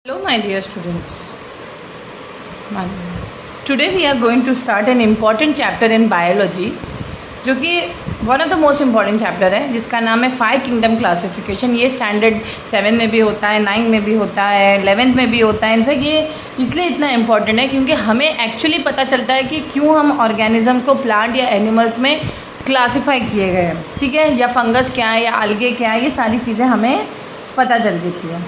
Hello my dear students. Today we are going to start an important chapter in biology जो कि one of the most important chapter है जिसका नाम है 5 kingdom classification. ये standard 7 में भी होता है, 9 में भी होता है, 11th में भी होता है। इनफैक्ट ये इसलिए इतना इम्पॉर्टेंट है क्योंकि हमें एक्चुअली पता चलता है कि क्यों हम ऑर्गेनिज्म को प्लांट या एनिमल्स में क्लासीफाई किए गए हैं, ठीक है, या फंगस क्या है या अलगे क्या है, ये सारी चीज़ें हमें पता चल जाती है।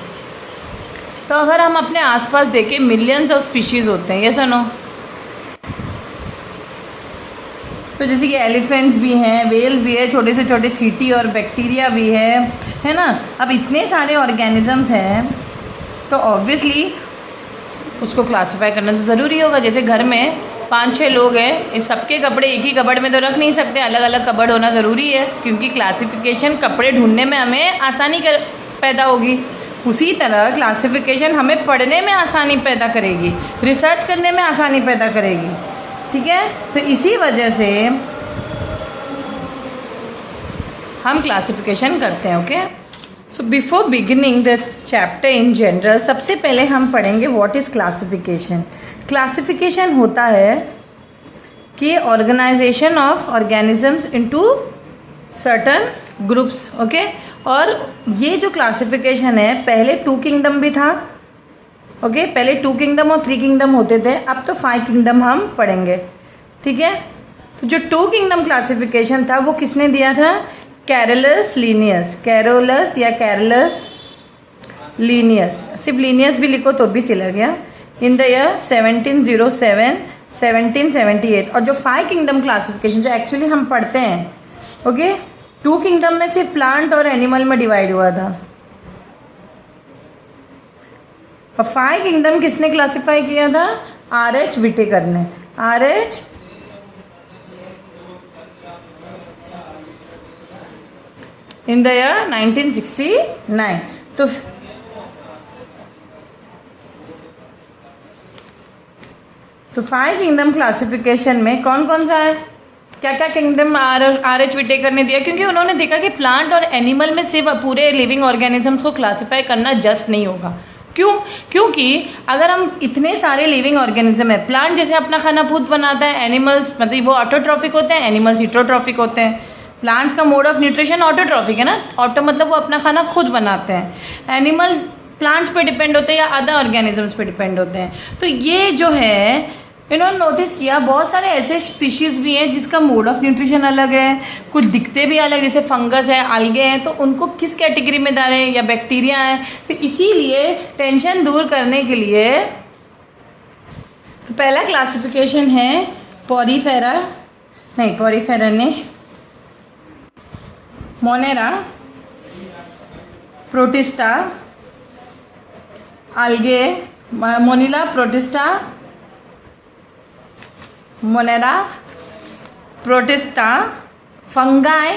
तो अगर हम अपने आसपास देखें मिलियंस ऑफ स्पीशीज़ होते हैं, ये सुनो, तो जैसे कि एलिफेंट्स भी हैं, वेल्स भी है, छोटे से छोटे चींटी और बैक्टीरिया भी है ना। अब इतने सारे ऑर्गेनिजम्स हैं तो ऑब्वियसली उसको क्लासिफाई करना तो ज़रूरी होगा। जैसे घर में 5-6 लोग हैं, इस सबके कपड़े एक ही कबर्ड में तो रख नहीं सकते, अलग अलग कबर्ड होना ज़रूरी है क्योंकि क्लासिफिकेशन कपड़े ढूंढने में हमें आसानी पैदा होगी। उसी तरह क्लासिफिकेशन हमें पढ़ने में आसानी पैदा करेगी, रिसर्च करने में आसानी पैदा करेगी, ठीक है। तो इसी वजह से हम क्लासिफिकेशन करते हैं, okay. So before beginning the chapter in general, सबसे पहले हम पढ़ेंगे व्हाट इज़ क्लासिफिकेशन। क्लासिफिकेशन होता है कि organization of organisms into certain groups, okay. और ये जो क्लासिफिकेशन है, पहले 2 किंगडम भी था, ओके, पहले 2 किंगडम और 3 किंगडम होते थे, अब तो 5 किंगडम हम पढ़ेंगे, ठीक है। तो जो 2 किंगडम क्लासिफिकेशन था वो किसने दिया था? कैरोलस लीनियस, कैरोलस या कैरोलस लीनियस, सिर्फ लीनियस भी लिखो तो भी चला गया, इन द ईयर 1707 1778। और जो 5 किंगडम क्लासिफिकेशन जो एक्चुअली हम पढ़ते हैं, ओके, 2 किंगडम में सिर्फ प्लांट और एनिमल में डिवाइड हुआ था, और 5 किंगडम किसने क्लासिफाई किया था? R.H. विटेकर ने, R.H. In the year 1969। तो 5 किंगडम क्लासिफिकेशन में कौन कौन सा है, क्या क्या किंगडम R.H. विटेकर ने दिया, क्योंकि उन्होंने देखा कि प्लांट और एनिमल में सिर्फ पूरे लिविंग ऑर्गेनिजम्स को क्लासिफाई करना जस्ट नहीं होगा। क्यों? क्योंकि अगर हम इतने सारे लिविंग ऑर्गेनिज्म है, प्लांट जैसे अपना खाना खुद बनाता है, एनिमल्स मतलब वो ऑटोट्रॉफिक होते हैं, एनिमल्स हीटरोट्रॉफिक होते हैं। प्लांट्स का मोड ऑफ न्यूट्रिशन ऑटोट्रॉफिक है ना, ऑटो मतलब वो अपना खाना खुद बनाते हैं। एनिमल प्लांट्स पे डिपेंड होते हैं या अदर ऑर्गेनिजम्स पे डिपेंड होते हैं। तो ये जो है इन्होंने नोटिस किया बहुत सारे ऐसे स्पीशीज़ भी हैं जिसका मोड ऑफ न्यूट्रिशन अलग है, कुछ दिखते भी अलग, जैसे फंगस है, अलगे हैं, तो उनको किस कैटेगरी में डालें, या बैक्टीरिया हैं। तो इसीलिए टेंशन दूर करने के लिए तो पहला क्लासिफिकेशन है पॉरीफेरा, नहीं पॉरीफेरा नहीं, मोनेरा, प्रोटिस्टा, अलगे, मोनिला, Protista, Monera, Protista, Fungi,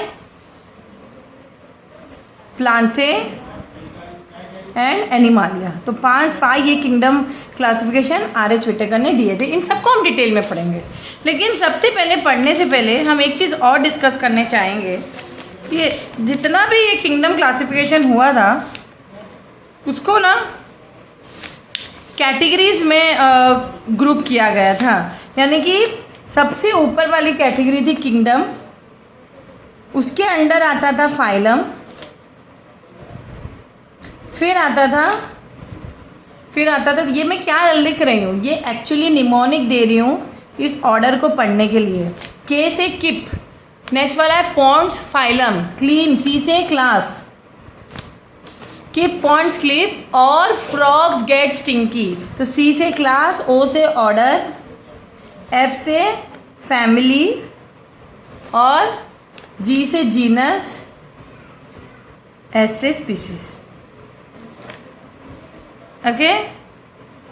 Plantae and Animalia. तो 5 ये किंगडम क्लासिफिकेशन R.H. विटेकर ने दिए थे। इन सबको हम डिटेल में पढ़ेंगे, लेकिन सबसे पहले पढ़ने से पहले हम एक चीज़ और डिस्कस करने चाहेंगे। ये जितना भी ये किंगडम क्लासिफिकेशन हुआ था उसको ना कैटेगरीज में ग्रुप किया गया था, यानी कि सबसे ऊपर वाली कैटेगरी थी किंगडम, उसके अंडर आता था फाइलम, फिर आता था ये मैं क्या लिख रही हूँ, ये एक्चुअली निमोनिक दे रही हूँ इस ऑर्डर को पढ़ने के लिए। के से किप, नेक्स्ट वाला है पॉन्ड्स, फाइलम, क्लीन, सी से क्लास, किप, पॉन्ड्स, क्लिप, और फ्रॉग्स गेट स्टिंकी। तो सी से क्लास, ओ से ऑर्डर, एफ से फैमिली, और जी से जीनस, एस से स्पीशीज, ओके।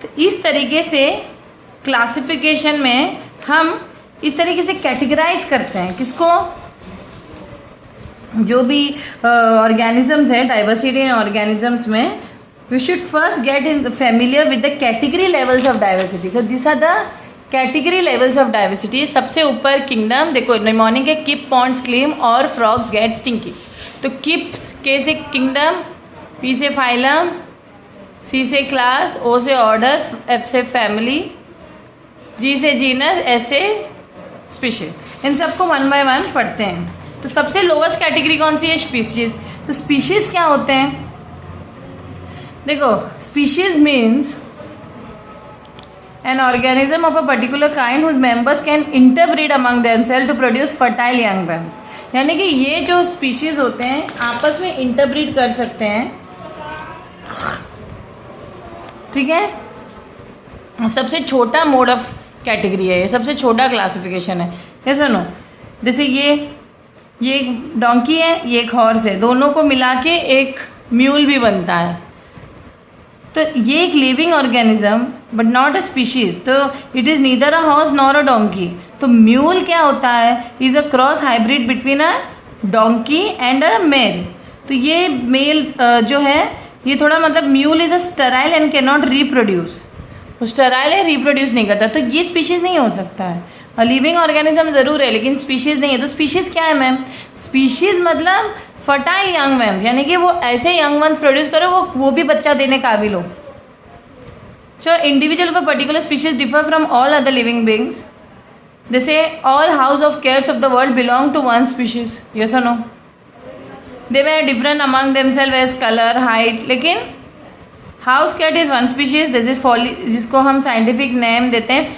तो इस तरीके से क्लासिफिकेशन में हम इस तरीके से कैटेगराइज करते हैं किसको, जो भी ऑर्गेनिजम्स है, डाइवर्सिटी इन ऑर्गेनिजम्स में, we should first get in familiar with the category levels of diversity. So this are the category levels of diversity. सबसे ऊपर किंगडम देखो, निमोनिक है, किप, पॉन्ड्स, क्लीम और फ्रॉग्स गेट स्टिंकी। तो किप्स, के से किंगडम, पी से फाइलम, सी से क्लास, ओ से ऑर्डर, एफ से फैमिली, जी से जीनस, एस से स्पीशीज। इन सबको वन बाय वन पढ़ते हैं। तो सबसे लोवेस्ट कैटेगरी कौन सी है? स्पीशीज। तो स्पीशीज क्या होते हैं? देखो, species means an organism of a particular kind whose members can interbreed among themselves to produce fertile young ones। यानी कि ये जो स्पीशीज होते हैं आपस में इंटरब्रीड कर सकते हैं, ठीक है। सबसे छोटा मोड ऑफ कैटेगरी है ये, सबसे छोटा क्लासिफिकेशन है। ये सुनो, जैसे ये एक डोंकी है, ये एक हॉर्स है, दोनों को मिला के एक म्यूल भी बनता है। तो ये एक living organism but not a species. तो it is neither a horse nor a donkey. तो म्यूल क्या होता है? Is a cross hybrid between a donkey and a male. तो ये मेल जो है ये थोड़ा मतलब mule is a sterile and can not reproduce. वो स्टराइल है, रिप्रोड्यूस नहीं करता, तो ये स्पीशीज़ नहीं हो सकता है। लिविंग ऑर्गेनिज्म ज़रूर है लेकिन स्पीशीज़ नहीं है। तो स्पीशीज़ क्या है मैम? स्पीशीज़ मतलब फर्टाइल यंग वंस, यानी कि वो ऐसे यंग वंस प्रोड्यूस करो वो भी बच्चा देने काबिल हो। So individual of a particular species differ from all other living beings. जैसे all house of cats of the world belong to one species, yes और no? They way different among themselves as colour, height, लेकिन house cat is one species. This is folly, जिसको हम scientific name देते हैं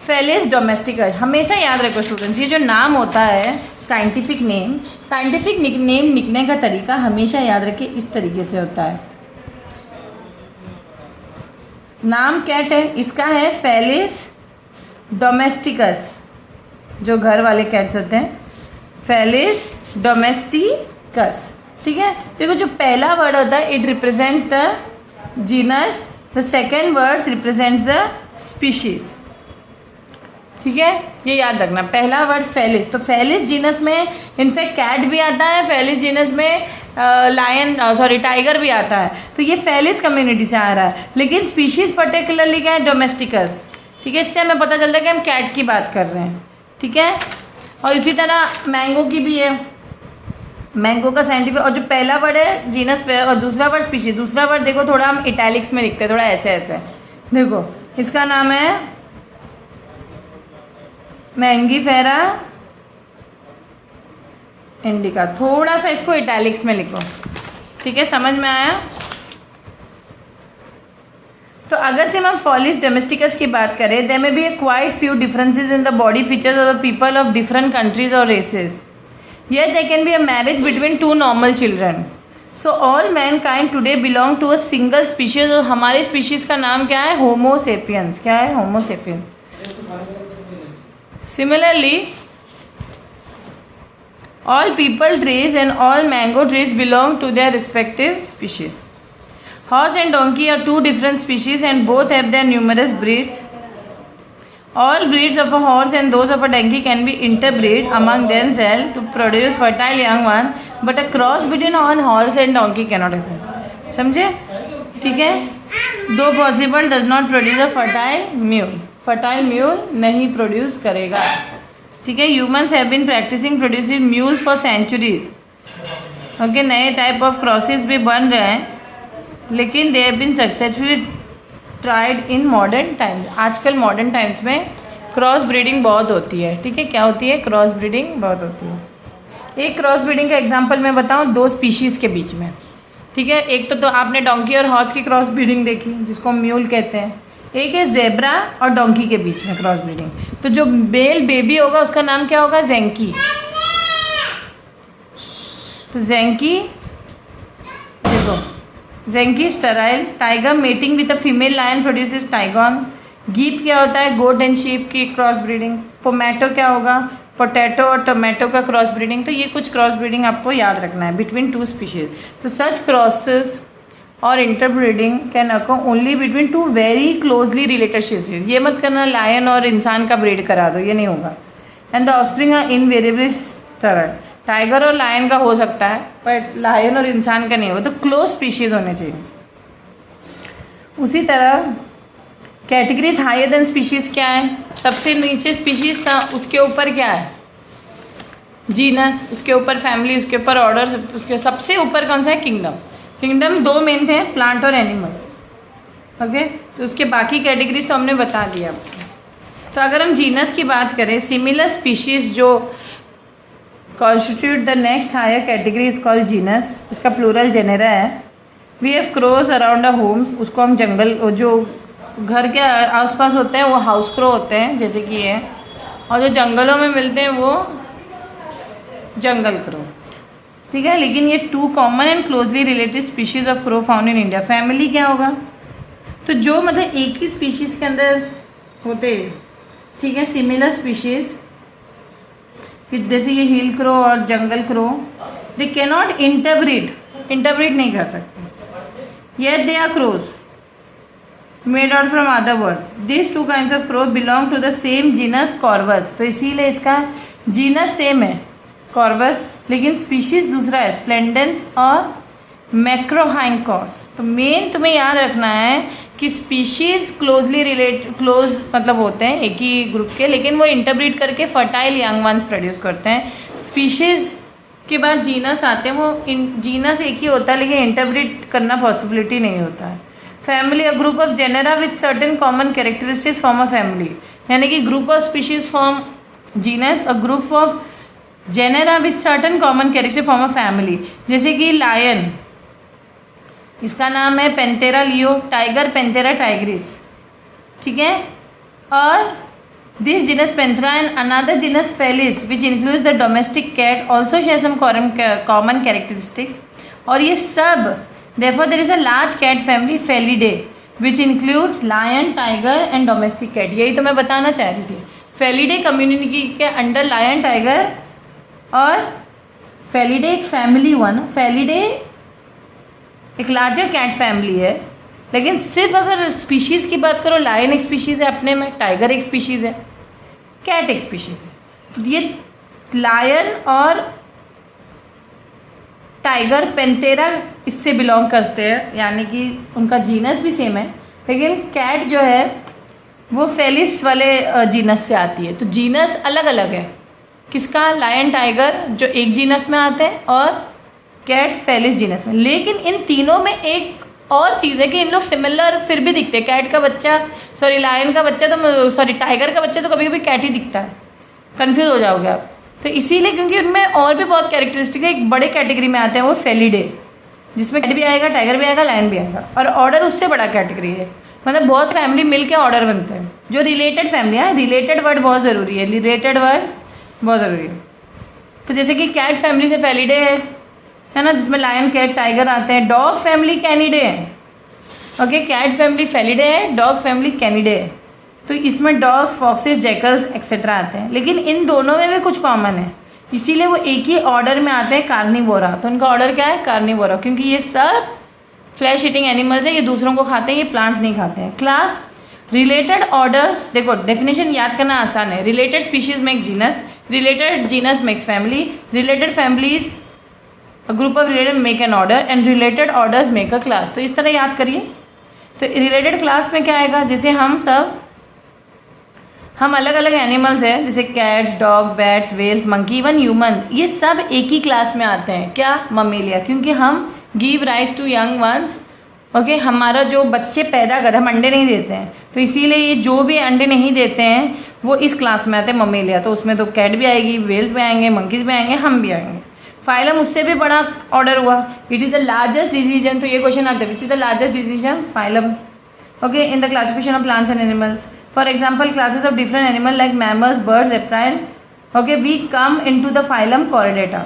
Felis domesticus. हमेशा याद रखो students, ये जो नाम होता है साइंटिफिक नेम लिखने का तरीका हमेशा याद रखें, इस तरीके से होता है। नाम कैट है, इसका है फेलिस डोमेस्टिकस, जो घर वाले कैट्स होते हैं, फेलिस डोमेस्टिकस, ठीक है। देखो जो पहला वर्ड होता है it represents the genus, the second word represents the species, ठीक है। ये याद रखना, पहला वर्ड फेलिस। तो फेलिस जीनस में इनफैक्ट कैट भी आता है, फेलिस जीनस में टाइगर भी आता है। तो ये फेलिस कम्युनिटी से आ रहा है, लेकिन स्पीशीज पर्टिकुलरली क्या है? डोमेस्टिकस, ठीक है। इससे हमें पता चलता है कि हम कैट की बात कर रहे हैं, ठीक है। और इसी तरह मैंगो की भी है, मैंगो का साइंटिफिक, और जो पहला वर्ड है जीनस पे और दूसरा वर्ड स्पीशीज। दूसरा वर्ड देखो थोड़ा हम इटैलिक्स में लिखते हैं, थोड़ा ऐसे ऐसे, देखो इसका नाम है मैंगीफेरा इंडिका। थोड़ा सा इसको इटैलिक्स में लिखो, ठीक है, समझ में आया? तो अगर से हम फॉलिस डोमेस्टिकस की बात करें, there may be a quite few differences in the body features of the people of different countries और races, yet there can be a marriage between two normal children. So all mankind today belong to a single species. और हमारी species का नाम क्या है? Homo sapiens. क्या है? Homo sapiens. Similarly, all people trees and all mango trees belong to their respective species. Horse and donkey are two different species and both have their numerous breeds. All breeds of a horse and those of a donkey can be interbreed among themselves to produce fertile young ones, but a cross between a horse and donkey cannot occur. समझे? ठीक है। Though possible does not produce a fertile mule. Fertile mule नहीं produce करेगा, ठीक है। Humans have been practicing producing mule for centuries, okay. नए type of crosses भी बन रहे हैं, लेकिन they have been successfully tried in modern times. आजकल मॉडर्न टाइम्स में क्रॉस ब्रीडिंग बहुत होती है, ठीक है। क्या होती है? क्रॉस ब्रीडिंग बहुत होती है। एक क्रॉस ब्रीडिंग का एग्जाम्पल मैं बताऊँ, दो स्पीशीज़ के बीच में, ठीक है। एक तो आपने डोंकी और हॉर्स की क्रॉस ब्रीडिंग देखी, जिसको म्यूल कहते हैं। एक है जेब्रा और डोंकी के बीच में क्रॉस ब्रीडिंग। तो जो मेल बेबी होगा उसका नाम क्या होगा? ज़ेंकी। तो ज़ेंकी, देखो zonkey sterile. Tiger mating with a female lion produces tigon. Geep क्या होता है? गोट एंड शीप की क्रॉस ब्रीडिंग। पोमैटो क्या होगा? पोटैटो और टोमेटो का क्रॉस ब्रीडिंग। तो ये कुछ क्रॉस ब्रीडिंग आपको याद रखना है बिटवीन टू स्पीशीज। तो सच क्रॉसेस और interbreeding can occur only between two very closely related species. ये मत करना लायन और इंसान का ब्रीड करा दो, ये नहीं होगा। And the offspring are invariably sterile. Tiger और लायन का हो सकता है बट लायन और इंसान का नहीं होगा। तो क्लोज स्पीशीज होने चाहिए। उसी तरह कैटेगरीज हायर देन स्पीशीज क्या है? सबसे नीचे स्पीशीज था, उसके ऊपर क्या है? जीनस, उसके ऊपर फैमिली, उसके ऊपर ऑर्डर, उसके सबसे ऊपर कौन सा है? किंगडम। किंगडम दो मेन थे, प्लांट और एनिमल। ओके, तो उसके बाकी कैटेगरीज तो हमने बता दिया आपको। तो अगर हम जीनस की बात करें, सिमिलर स्पीशीज़ जो constitute the next higher category is called genus, इसका प्लूरल जेनेरा है। We have crows around a homes, उसको हम जंगल, जो घर के आसपास होते हैं वो हाउस क्रो होते हैं जैसे कि ये, और जो जंगलों में मिलते हैं वो जंगल क्रो, ठीक है। लेकिन ये 2 common and closely related species of crow found in India. Family क्या होगा, तो जो मतलब एक ही स्पीशीज़ के अंदर होते, ठीक है, सिमिलर स्पीशीज़, जैसे ये हिल क्रो और jungle crow, they cannot interbreed नहीं कर सकते, yet they are crows made out from other birds. This 2 kinds of crow belong to the same genus Corvus, तो इसीलिए इसका जीनस सेम है कॉर्वस, लेकिन स्पीशीज़ दूसरा है, स्प्लेंडेंस और मैक्रोहाइंकॉस। तो मेन तुम्हें याद रखना है कि स्पीशीज़ क्लोज मतलब होते हैं एक ही ग्रुप के, लेकिन वो इंटरब्रीड करके फर्टाइल यंग वंस प्रोड्यूस करते हैं। स्पीशीज़ के बाद जीनस आते हैं, वो जीनस एक ही होता है लेकिन इंटरब्रीड करना पॉसिबिलिटी नहीं होता है। Family, a group of genera with certain common characteristics form a family, यानी कि group of species form genus, a group of genera with certain common character form a family. जैसे कि लायन, इसका नाम है Panthera leo, tiger Panthera tigris, ठीक है। और this genus Panthera and another genus Felis which includes the domestic cat also share some common characteristics. और ये सब, therefore there is a large cat family Felidae which includes lion, tiger and domestic cat. यही तो मैं बताना चाह रही थी। फेलिडे कम्युनिटी के अंडर लायन, टाइगर और फेलिडे एक फैमिली हुआ ना, फेलिडे एक लार्जर कैट फैमिली है। लेकिन सिर्फ अगर स्पीशीज़ की बात करो, लायन एक स्पीशीज़ है अपने में, टाइगर एक स्पीशीज़ है, कैट एक स्पीशीज़ है। तो ये लायन और टाइगर पेंथेरा इससे बिलोंग करते हैं, यानी कि उनका जीनस भी सेम है, लेकिन कैट जो है वो फेलिस वाले जीनस से आती है। तो जीनस अलग अलग है, किसका, लायन टाइगर जो एक जीनस में आते हैं और कैट फेलिस जीनस में। लेकिन इन तीनों में एक और चीज़ है कि इन लोग सिमिलर फिर भी दिखते हैं। कैट का बच्चा, सॉरी लायन का बच्चा तो, सॉरी टाइगर का बच्चा तो कभी कभी कैट ही दिखता है, कंफ्यूज हो जाओगे आप। तो इसीलिए क्योंकि उनमें और भी बहुत कैरेक्टरिस्टिक है, एक बड़े कैटेगरी में आते हैं वो फेलिडे, जिसमें कैट भी आएगा, टाइगर भी आएगा, लायन भी आएगा। और ऑर्डर उससे बड़ा कैटेगरी है, मतलब बहुत फैमिली मिल के ऑर्डर बनते हैं। जो रिलेटेड फैमिली है, रिलेटेड वर्ड बहुत ज़रूरी है, रिलेटेड वर्ड बहुत ज़रूरी है। तो जैसे कि कैट फैमिली से फेलिडे है ना, जिसमें लायन, कैट, टाइगर आते हैं। डॉग फैमिली कैनिडे है, ओके, कैट फैमिली फेलिडे है, डॉग फैमिली कैनिडे है। तो इसमें डॉग्स, फॉक्सेस, जैकल्स एक्सेट्रा आते हैं। लेकिन इन दोनों में भी कुछ कॉमन है, इसीलिए वो एक ही ऑर्डर में आते हैं, कार्निवोरा। तो उनका ऑर्डर क्या है, कार्निवोरा, क्योंकि ये सब फ्लैश ईटिंग एनिमल्स है, ये दूसरों को खाते हैं, ये प्लांट्स नहीं खाते हैं। क्लास, रिलेटेड ऑर्डर्स, देखो डेफिनेशन याद करना आसान है। Related species make genus, related genus makes family, related families a group of related make an order and related orders make a class. तो इस तरह याद करिए। तो रिलेटेड क्लास में क्या आएगा, जैसे हम अलग अलग एनिमल्स हैं, जैसे cats, dog, bats, whales, monkey, even human, ये सब एक ही क्लास में आते हैं। क्या, ममेलिया, क्योंकि हम give rise to young ones, okay, हमारा जो बच्चे पैदा कर, हम अंडे नहीं देते हैं, तो इसीलिए ये जो भी अंडे नहीं देते हैं वो इस क्लास में आते हैं, ममेलिया। तो उसमें तो कैट भी आएगी, वेल्स भी आएंगे, मंकीज भी आएंगे, हम भी आएंगे। फाइलम उससे भी बड़ा ऑर्डर हुआ, it is the largest division. तो ये क्वेश्चन आता है, which is the largest division, phylum, okay, in the classification of plants and animals. For example, classes of different animal like mammals, birds, reptile, okay, we come in to the phylum Chordata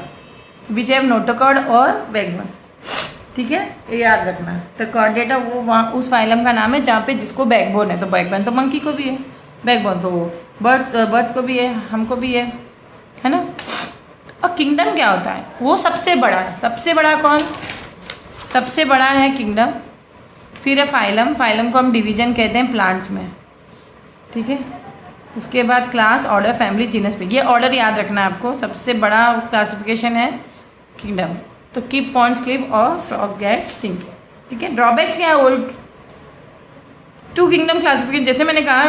which have notochord और backbone, ठीक है, ये याद रखना। तो Chordata वो वहाँ उस फाइलम का नाम है जहाँ पे जिसको बैकबोन है। तो बैकबोन तो मंकी को भी है, बैकबोन तो बर्ड्स को भी है, हमको भी है ना। और किंगडम क्या होता है, वो सबसे बड़ा है। सबसे बड़ा कौन, सबसे बड़ा है किंगडम। फिर है फाइलम, फाइलम को हम डिवीजन कहते हैं प्लांट्स में, ठीक है। उसके बाद क्लास, ऑर्डर, फैमिली, जीनस पे, ये ऑर्डर याद रखना है आपको। सबसे बड़ा क्लासिफिकेशन है किंगडम। तो कीप पॉइंट्स क्लिप और फ्रॉग गेट्स थिंक, ठीक है। ड्रॉबैक्स क्या है, ओल्ड 2 किंगडम क्लासिफिकेशन, जैसे मैंने कहा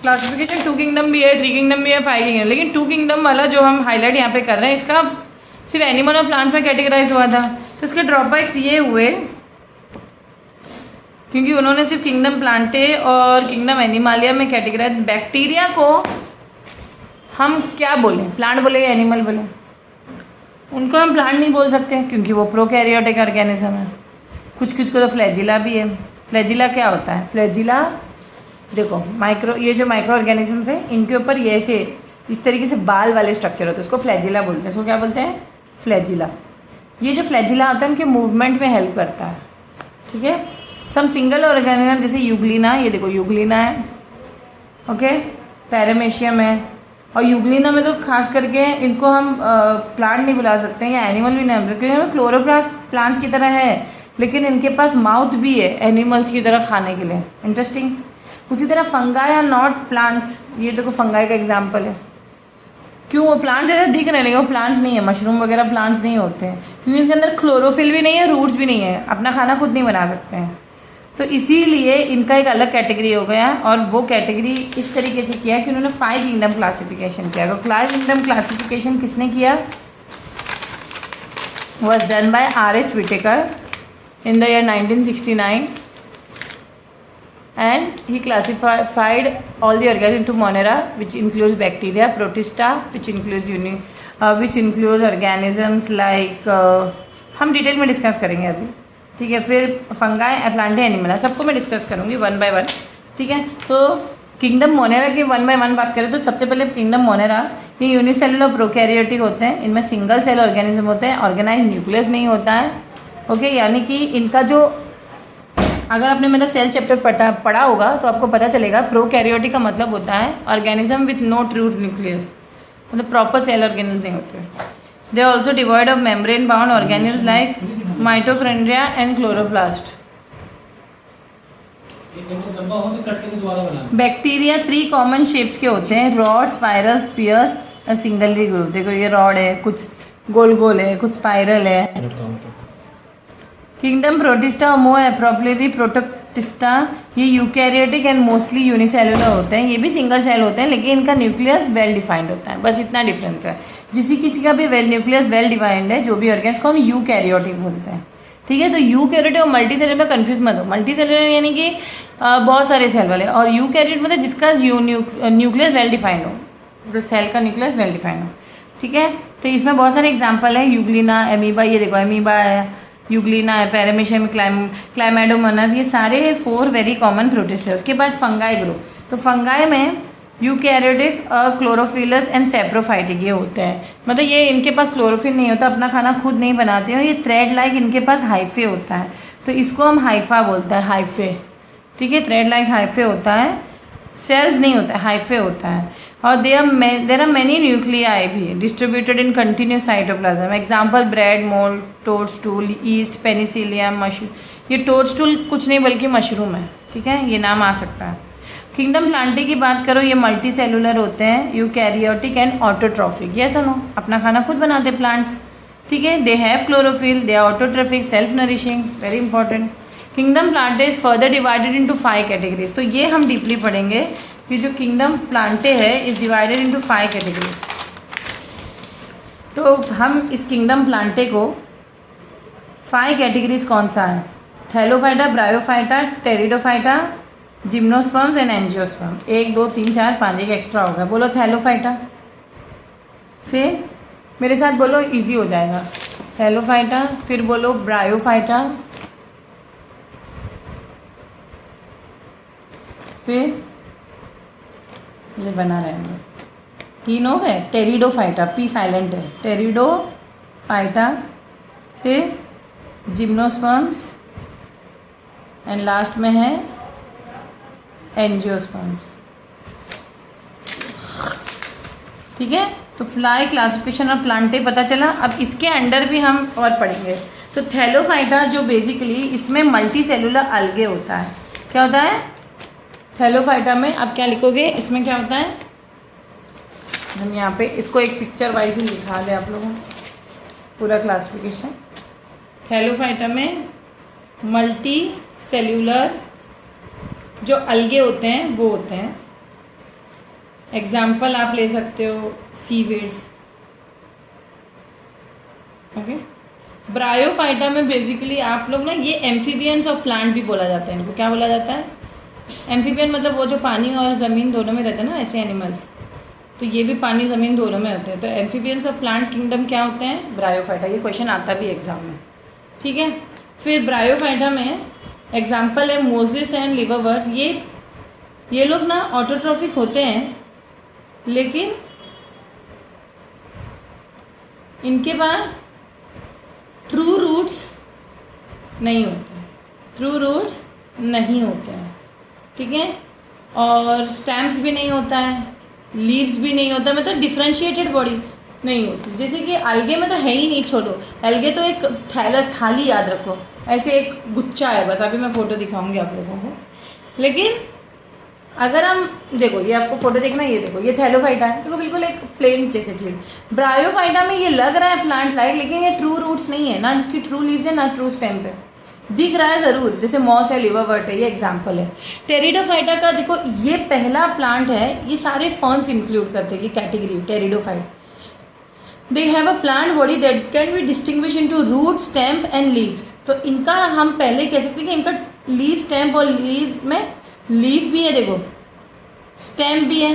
क्लासिफिकेशन 2 किंगडम भी है, 3 किंगडम भी है, 5 किंगडम, लेकिन 2 किंगडम वाला जो हम हाईलाइट यहाँ पे कर रहे हैं, इसका सिर्फ एनिमल और प्लांट्स में कैटेगराइज हुआ था। तो इसके ड्रॉबैक्स ये हुए क्योंकि उन्होंने सिर्फ किंगडम प्लांटे और किंगडम एनिमालिया में कैटेगराइज। बैक्टीरिया को हम क्या बोलें, प्लांट बोले या एनिमल बोले? उनको हम प्लांट नहीं बोल सकते क्योंकि वो प्रोकैरियोटिक ऑर्गेनिज्म है। कुछ कुछ को तो फ्लैजिला भी है। फ्लैजिला क्या होता है? फ्लैजिला देखो, ये जो माइक्रो ऑर्गेनिजम्स है इनके ऊपर ये ऐसे इस तरीके से बाल वाले स्ट्रक्चर होते हैं, उसको फ्लैजिला बोलते हैं। इसको क्या बोलते हैं? फ्लैजिला। ये जो फ्लैजिला होता है उनके मूवमेंट में हेल्प करता है, ठीक है। सम सिंगल ऑर्गेनिज्म जैसे यूग्लिना, ये देखो यूग्लिना है, ओके, पैरामेशियम है। और यूग्लिना में तो खास करके इनको हम प्लांट नहीं बुला सकते या एनिमल भी नहीं, क्योंकि क्लोरोप्लास्ट प्लांट्स की तरह है लेकिन इनके पास माउथ भी है एनिमल्स की तरह खाने के लिए। इंटरेस्टिंग। उसी तरह फंगाई आर नॉट प्लांट्स। ये देखो फंगाई का एग्जाम्पल है। क्यों? वो प्लांट्स जैसे दिख रहे हैं लेकिन वो प्लांट्स नहीं है। मशरूम वगैरह प्लांट्स नहीं होते हैं क्योंकि इसके अंदर क्लोरोफिल भी नहीं है, रूट्स भी नहीं है, अपना खाना खुद नहीं बना सकते हैं। तो इसीलिए इनका एक अलग कैटेगरी हो गया और वो कैटेगरी इस तरीके से किया कि उन्होंने 5 किंगडम क्लासिफिकेशन किया। तो 5 किंगडम क्लासिफिकेशन किसने किया? Was done by R.H. Whittaker in the year 1969 and he classified all the organisms into Monera, which includes bacteria, Protista, which includes organisms like हम डिटेल में डिस्कस करेंगे अभी, ठीक है। फिर फंगाई, प्लांटे, एनिमल, सबको मैं डिस्कस करूँगी 1 by 1, ठीक है। तो किंगडम मोनेरा की 1 by 1 बात करें तो सबसे पहले किंगडम मोनेरा, ये यूनिसेलुलर प्रोकैरियोटिक होते हैं। इनमें सिंगल सेल ऑर्गेनिज्म होते हैं, ऑर्गेनाइज न्यूक्लियस नहीं होता है, ओके। यानी कि इनका जो, अगर आपने मेरा सेल चैप्टर पढ़ा होगा तो आपको पता चलेगा प्रोकैरियोटिक का मतलब होता है organism with no true nucleus, मतलब प्रॉपर सेल ऑर्गेनिज्म नहीं होते। They are also devoid of membrane bound organelles like mitochondria and chloroplast. Bacteria 3 common shapes के होते हैं, रॉड, स्पाइरल, स्पीयर्स और सिंगलली ग्रुप। देखो ये रॉड है, कुछ गोल गोल है, कुछ स्पाइरल है। किंगडम प्रोटिस्टा और मोर एप्रोप्रिएटली प्रोटोटिस्टा, ये यूकैरियोटिक एंड मोस्टली यूनिसेलुलर होते हैं। ये भी सिंगल सेल होते हैं लेकिन इनका न्यूक्लियस वेल डिफाइंड होता है, बस इतना डिफरेंस है। किसी का भी न्यूक्लियस वेल डिफाइंड है, जो भी ऑर्गेन्स को हम यूकैरियोटिक बोलते हैं, ठीक है। तो यूकैरियोटिक और मल्टी सेलुलर में कन्फ्यूज मत हो। मल्टी सेलुलर यानी कि बहुत सारे सेल वाले, और यूकैरियोट मतलब जिसका न्यूक्लियस वेल डिफाइंड हो, जो सेल का न्यूक्लियस वेल डिफाइंड हो, ठीक है। तो इसमें बहुत सारे एग्जाम्पल है, यूग्लिना, एमीबा, ये देखो एमीबा है, यूग्लिना है, पैरामेशियम, क्लाइमेडोमोनास, ये सारे 4 वेरी कॉमन प्रोटिस्ट है। उसके बाद फंगाई ग्रुप, तो फंगाई में यूकैरियोटिक, क्लोरोफिलस एंड सेप्रोफाइटिक ये होते हैं। मतलब ये इनके पास क्लोरोफिल नहीं होता, अपना खाना खुद नहीं बनाते हैं। ये थ्रेड लाइक इनके पास हाइफे होता है, तो इसको हम हाइफा बोलते हैं, हाइफे, ठीक है। थ्रेड लाइक हाइफे होता है, सेल्स नहीं होता है, हाइफे होता है। और देर आर मेनी न्यूक्लियाई भी distributed in continuous cytoplasm. Example bread mould, toadstool, yeast, penicillium, mushroom. ये टोडस्टूल कुछ नहीं बल्कि मशरूम है, ठीक है, ये नाम आ सकता है। किंगडम प्लांटे की बात करो, ये मल्टी सेलुलर होते हैं, यूकैरियोटिक एंड ऑटोट्रॉफिक। ये सुनो, अपना खाना खुद बनाते प्लांट्स, ठीक है। They have chlorophyll, they are autotrophic, self nourishing, very important. Kingdom Plantae is further divided into 5 categories. तो ये हम डीपली पढ़ेंगे कि जो किंगडम प्लांटे है इज डिवाइडेड इनटू 5 कैटेगरीज। तो हम इस किंगडम प्लांटे को 5 कैटेगरीज कौन सा है? Thallophyta, bryophyta, pteridophyta, gymnosperms and angiosperm. 1 2 3 4 5, एक एक्स्ट्रा हो गया। बोलो थैलोफाइटा, फिर मेरे साथ बोलो, इजी हो जाएगा। थैलोफाइटा, फिर बोलो ब्रायोफाइटा, फिर ये बना रहेंगे, 3 हो गए। टेरिडोफाइटा, पी साइलेंट है, टेरिडोफाइटा, फिर जिम्नोस्पर्म्स एंड लास्ट में है एंजियोस्पर्म्स, ठीक है। तो फ्लाई क्लासिफिकेशन और प्लांटे पता चला। अब इसके अंडर भी हम और पढ़ेंगे। तो थैलोफाइटा जो बेसिकली इसमें मल्टी सेलुलर अलगे होता है। क्या होता है थैलोफाइटा में? आप क्या लिखोगे इसमें, क्या होता है? हम यहाँ पे इसको एक पिक्चर वाइज ही लिखा दे आप लोगों पूरा क्लासिफिकेशन। थैलोफाइटा में मल्टी सेल्यूलर जो अलगे होते हैं वो होते हैं। एग्जाम्पल आप ले सकते हो सीवीड्स, ओके। ब्रायोफाइटा में बेसिकली आप लोग ना, ये एम्फीबियंस और प्लांट भी बोला जाता है इनको। क्या बोला जाता है? एम्फीबियन मतलब वो जो पानी और ज़मीन दोनों में रहते हैं ना, ऐसे एनिमल्स। तो ये भी पानी ज़मीन दोनों में होते हैं। तो एम्फीबियंस और प्लांट किंगडम क्या होते हैं? ब्रायोफाइटा। ये क्वेश्चन आता भी एग्जाम में, ठीक है। फिर ब्रायोफाइटा में एग्जाम्पल है मोजेस एंड लिवरवर्ट्स। ये लोग ना ऑटोट्रॉफिक होते हैं, लेकिन इनके पास ट्रू रूट्स नहीं होते, ट्रू रूट्स नहीं होते हैं, ठीक है। और स्टैम्प्स भी नहीं होता है, लीव्स भी नहीं होता, मतलब डिफ्रेंशिएटेड बॉडी नहीं होती। जैसे कि अलगे में तो है ही नहीं, छोड़ो, अलगे तो एक थाली याद रखो, ऐसे एक गुच्छा है बस। अभी मैं फ़ोटो दिखाऊंगी आप लोगों को। लेकिन अगर हम देखो, ये आपको फोटो देखना, ये देखो, ये थैलोफाइटा है, देखो बिल्कुल एक प्लेन जैसे चीज़। ब्रायोफाइटा में ये लग रहा है प्लांट लाइक, लेकिन ये ट्रू रूट्स नहीं है, ना इसकी ट्रू लीव्स है ना ट्रू स्टेम है। दिख रहा है ज़रूर, जैसे मॉस है, लिवरवर्ट है, ये एग्जाम्पल है। टेरिडोफाइटा का देखो, ये पहला प्लांट है, ये सारे फर्न्स इंक्लूड करते हैं, ये category pteridophyte. They have a plant body that can be distinguish into root, stem and leaves. तो इनका हम पहले कह सकते हैं कि इनका लीव, स्टेम और लीव में लीफ भी है, देखो स्टेम भी है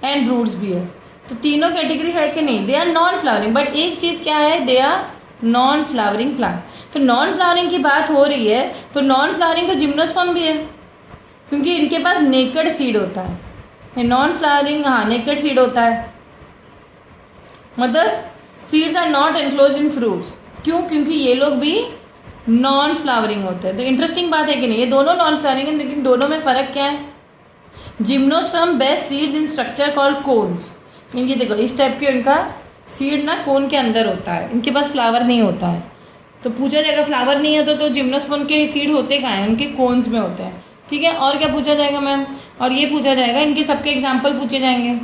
एंड रूट्स भी है। तो तीनों कैटेगरी है कि नहीं? They are non flowering, but एक चीज़ क्या है, they are non flowering plant. तो नॉन फ्लावरिंग की बात हो रही है, तो नॉन फ्लावरिंग तो जिम्नोस्पर्म भी है, क्योंकि इनके पास नेकेड सीड होता है। नॉन फ्लावरिंग, हाँ, नेकेड सीड होता है, मतलब seeds are not enclose in fruits. क्यों? क्योंकि ये लोग भी नॉन फ्लावरिंग होते हैं। तो इंटरेस्टिंग बात है कि नहीं, ये दोनों नॉन फ्लावरिंग है, लेकिन दोनों में फ़र्क क्या है? Gymnosperm best seeds in structure called cones. ये देखो, इस टाइप के इनका सीड ना कोन के अंदर होता है, इनके पास फ्लावर नहीं होता है। तो पूछा जाएगा फ्लावर नहीं है तो जिम्नोस्पर्म के सीड होते कहाँ हैं? उनके कोन्स में होते हैं, ठीक है। और क्या पूछा जाएगा मैम? और ये पूछा जाएगा, इनके सबके एग्जाम्पल पूछे जाएंगे।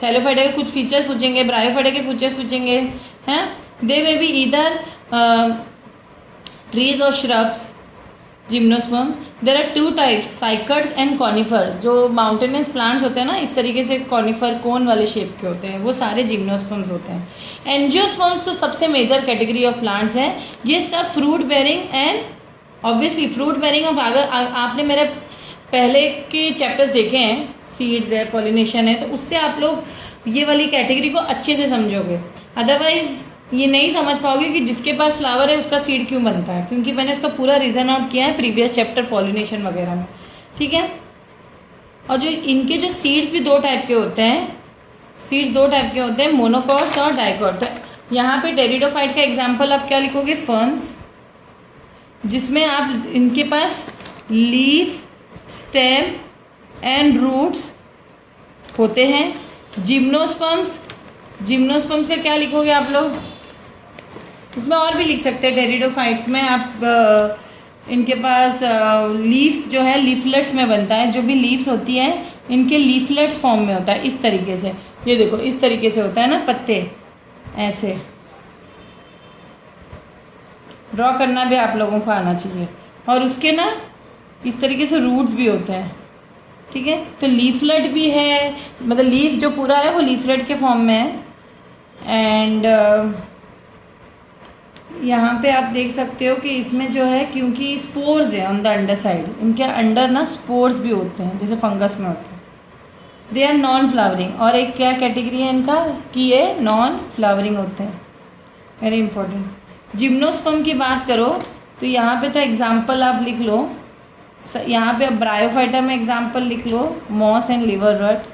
थैलोफाइटा के कुछ फीचर्स पूछेंगे, ब्रायोफाइटा के फीचर्स पूछेंगे, हैं। They may be either trees और shrubs, gymnosperm. There are two types, cycads and conifers. जो माउंटेनियस प्लांट्स होते हैं ना, इस तरीके से कॉनिफर कोन वाले शेप के होते हैं, वो सारे जिम्नोस्पर्म्स होते हैं। एंजियोस्पर्म्स तो सबसे मेजर कैटेगरी ऑफ प्लांट्स हैं। ये सब fruit bearing and obviously fruit bearing of, अगर आपने मेरे पहले के चैप्टर्स देखे हैं, सीड्स है, पॉलिनेशन है, तो उससे आप लोग ये वाली कैटेगरी को अच्छे से समझोगे। अदरवाइज ये नहीं समझ पाओगे कि जिसके पास फ्लावर है उसका सीड क्यों बनता है, क्योंकि मैंने इसका पूरा रीज़न आउट किया है प्रीवियस चैप्टर पॉलिनेशन वगैरह में, ठीक है। और जो इनके जो सीड्स भी दो टाइप के होते हैं, सीड्स दो टाइप के होते हैं, मोनोकॉट्स और डाइकॉट। तो यहाँ पे टेरिडोफाइट का एग्जाम्पल आप क्या लिखोगे? फर्न्स, जिसमें आप इनके पास लीफ, स्टेम एंड रूट्स होते हैं। जिम्नोस्पर्म्स, जिम्नोस्पर्म्स का क्या लिखोगे आप लोग? इसमें और भी लिख सकते हैं, टेरिडोफाइट्स में आप इनके पास लीफ जो है लीफलेट्स में बनता है। जो भी लीव्स होती हैं इनके लीफलेट्स फॉर्म में होता है, इस तरीके से। ये देखो, इस तरीके से होता है ना, पत्ते ऐसे ड्रॉ करना भी आप लोगों को आना चाहिए। और उसके ना इस तरीके से रूट्स भी होते हैं, ठीक है। तो लीफलेट भी है, मतलब लीफ जो पूरा है वो लीफलेट के फॉर्म में है। एंड यहाँ पे आप देख सकते हो कि इसमें जो है, क्योंकि स्पोर्स है ऑन द अंडर साइड, इनके अंडर ना स्पोर्स भी होते हैं, जैसे फंगस में होते हैं। They are non flowering. और एक क्या कैटेगरी है इनका कि ये नॉन फ्लावरिंग होते हैं, वेरी इंपॉर्टेंट। जिम्नोस्पर्म की बात करो तो यहाँ पे तो एग्जाम्पल आप लिख लो, यहाँ पे ब्रायोफाइटा में एग्जाम्पल लिख लो, मॉस एंड लिवरवर्ट।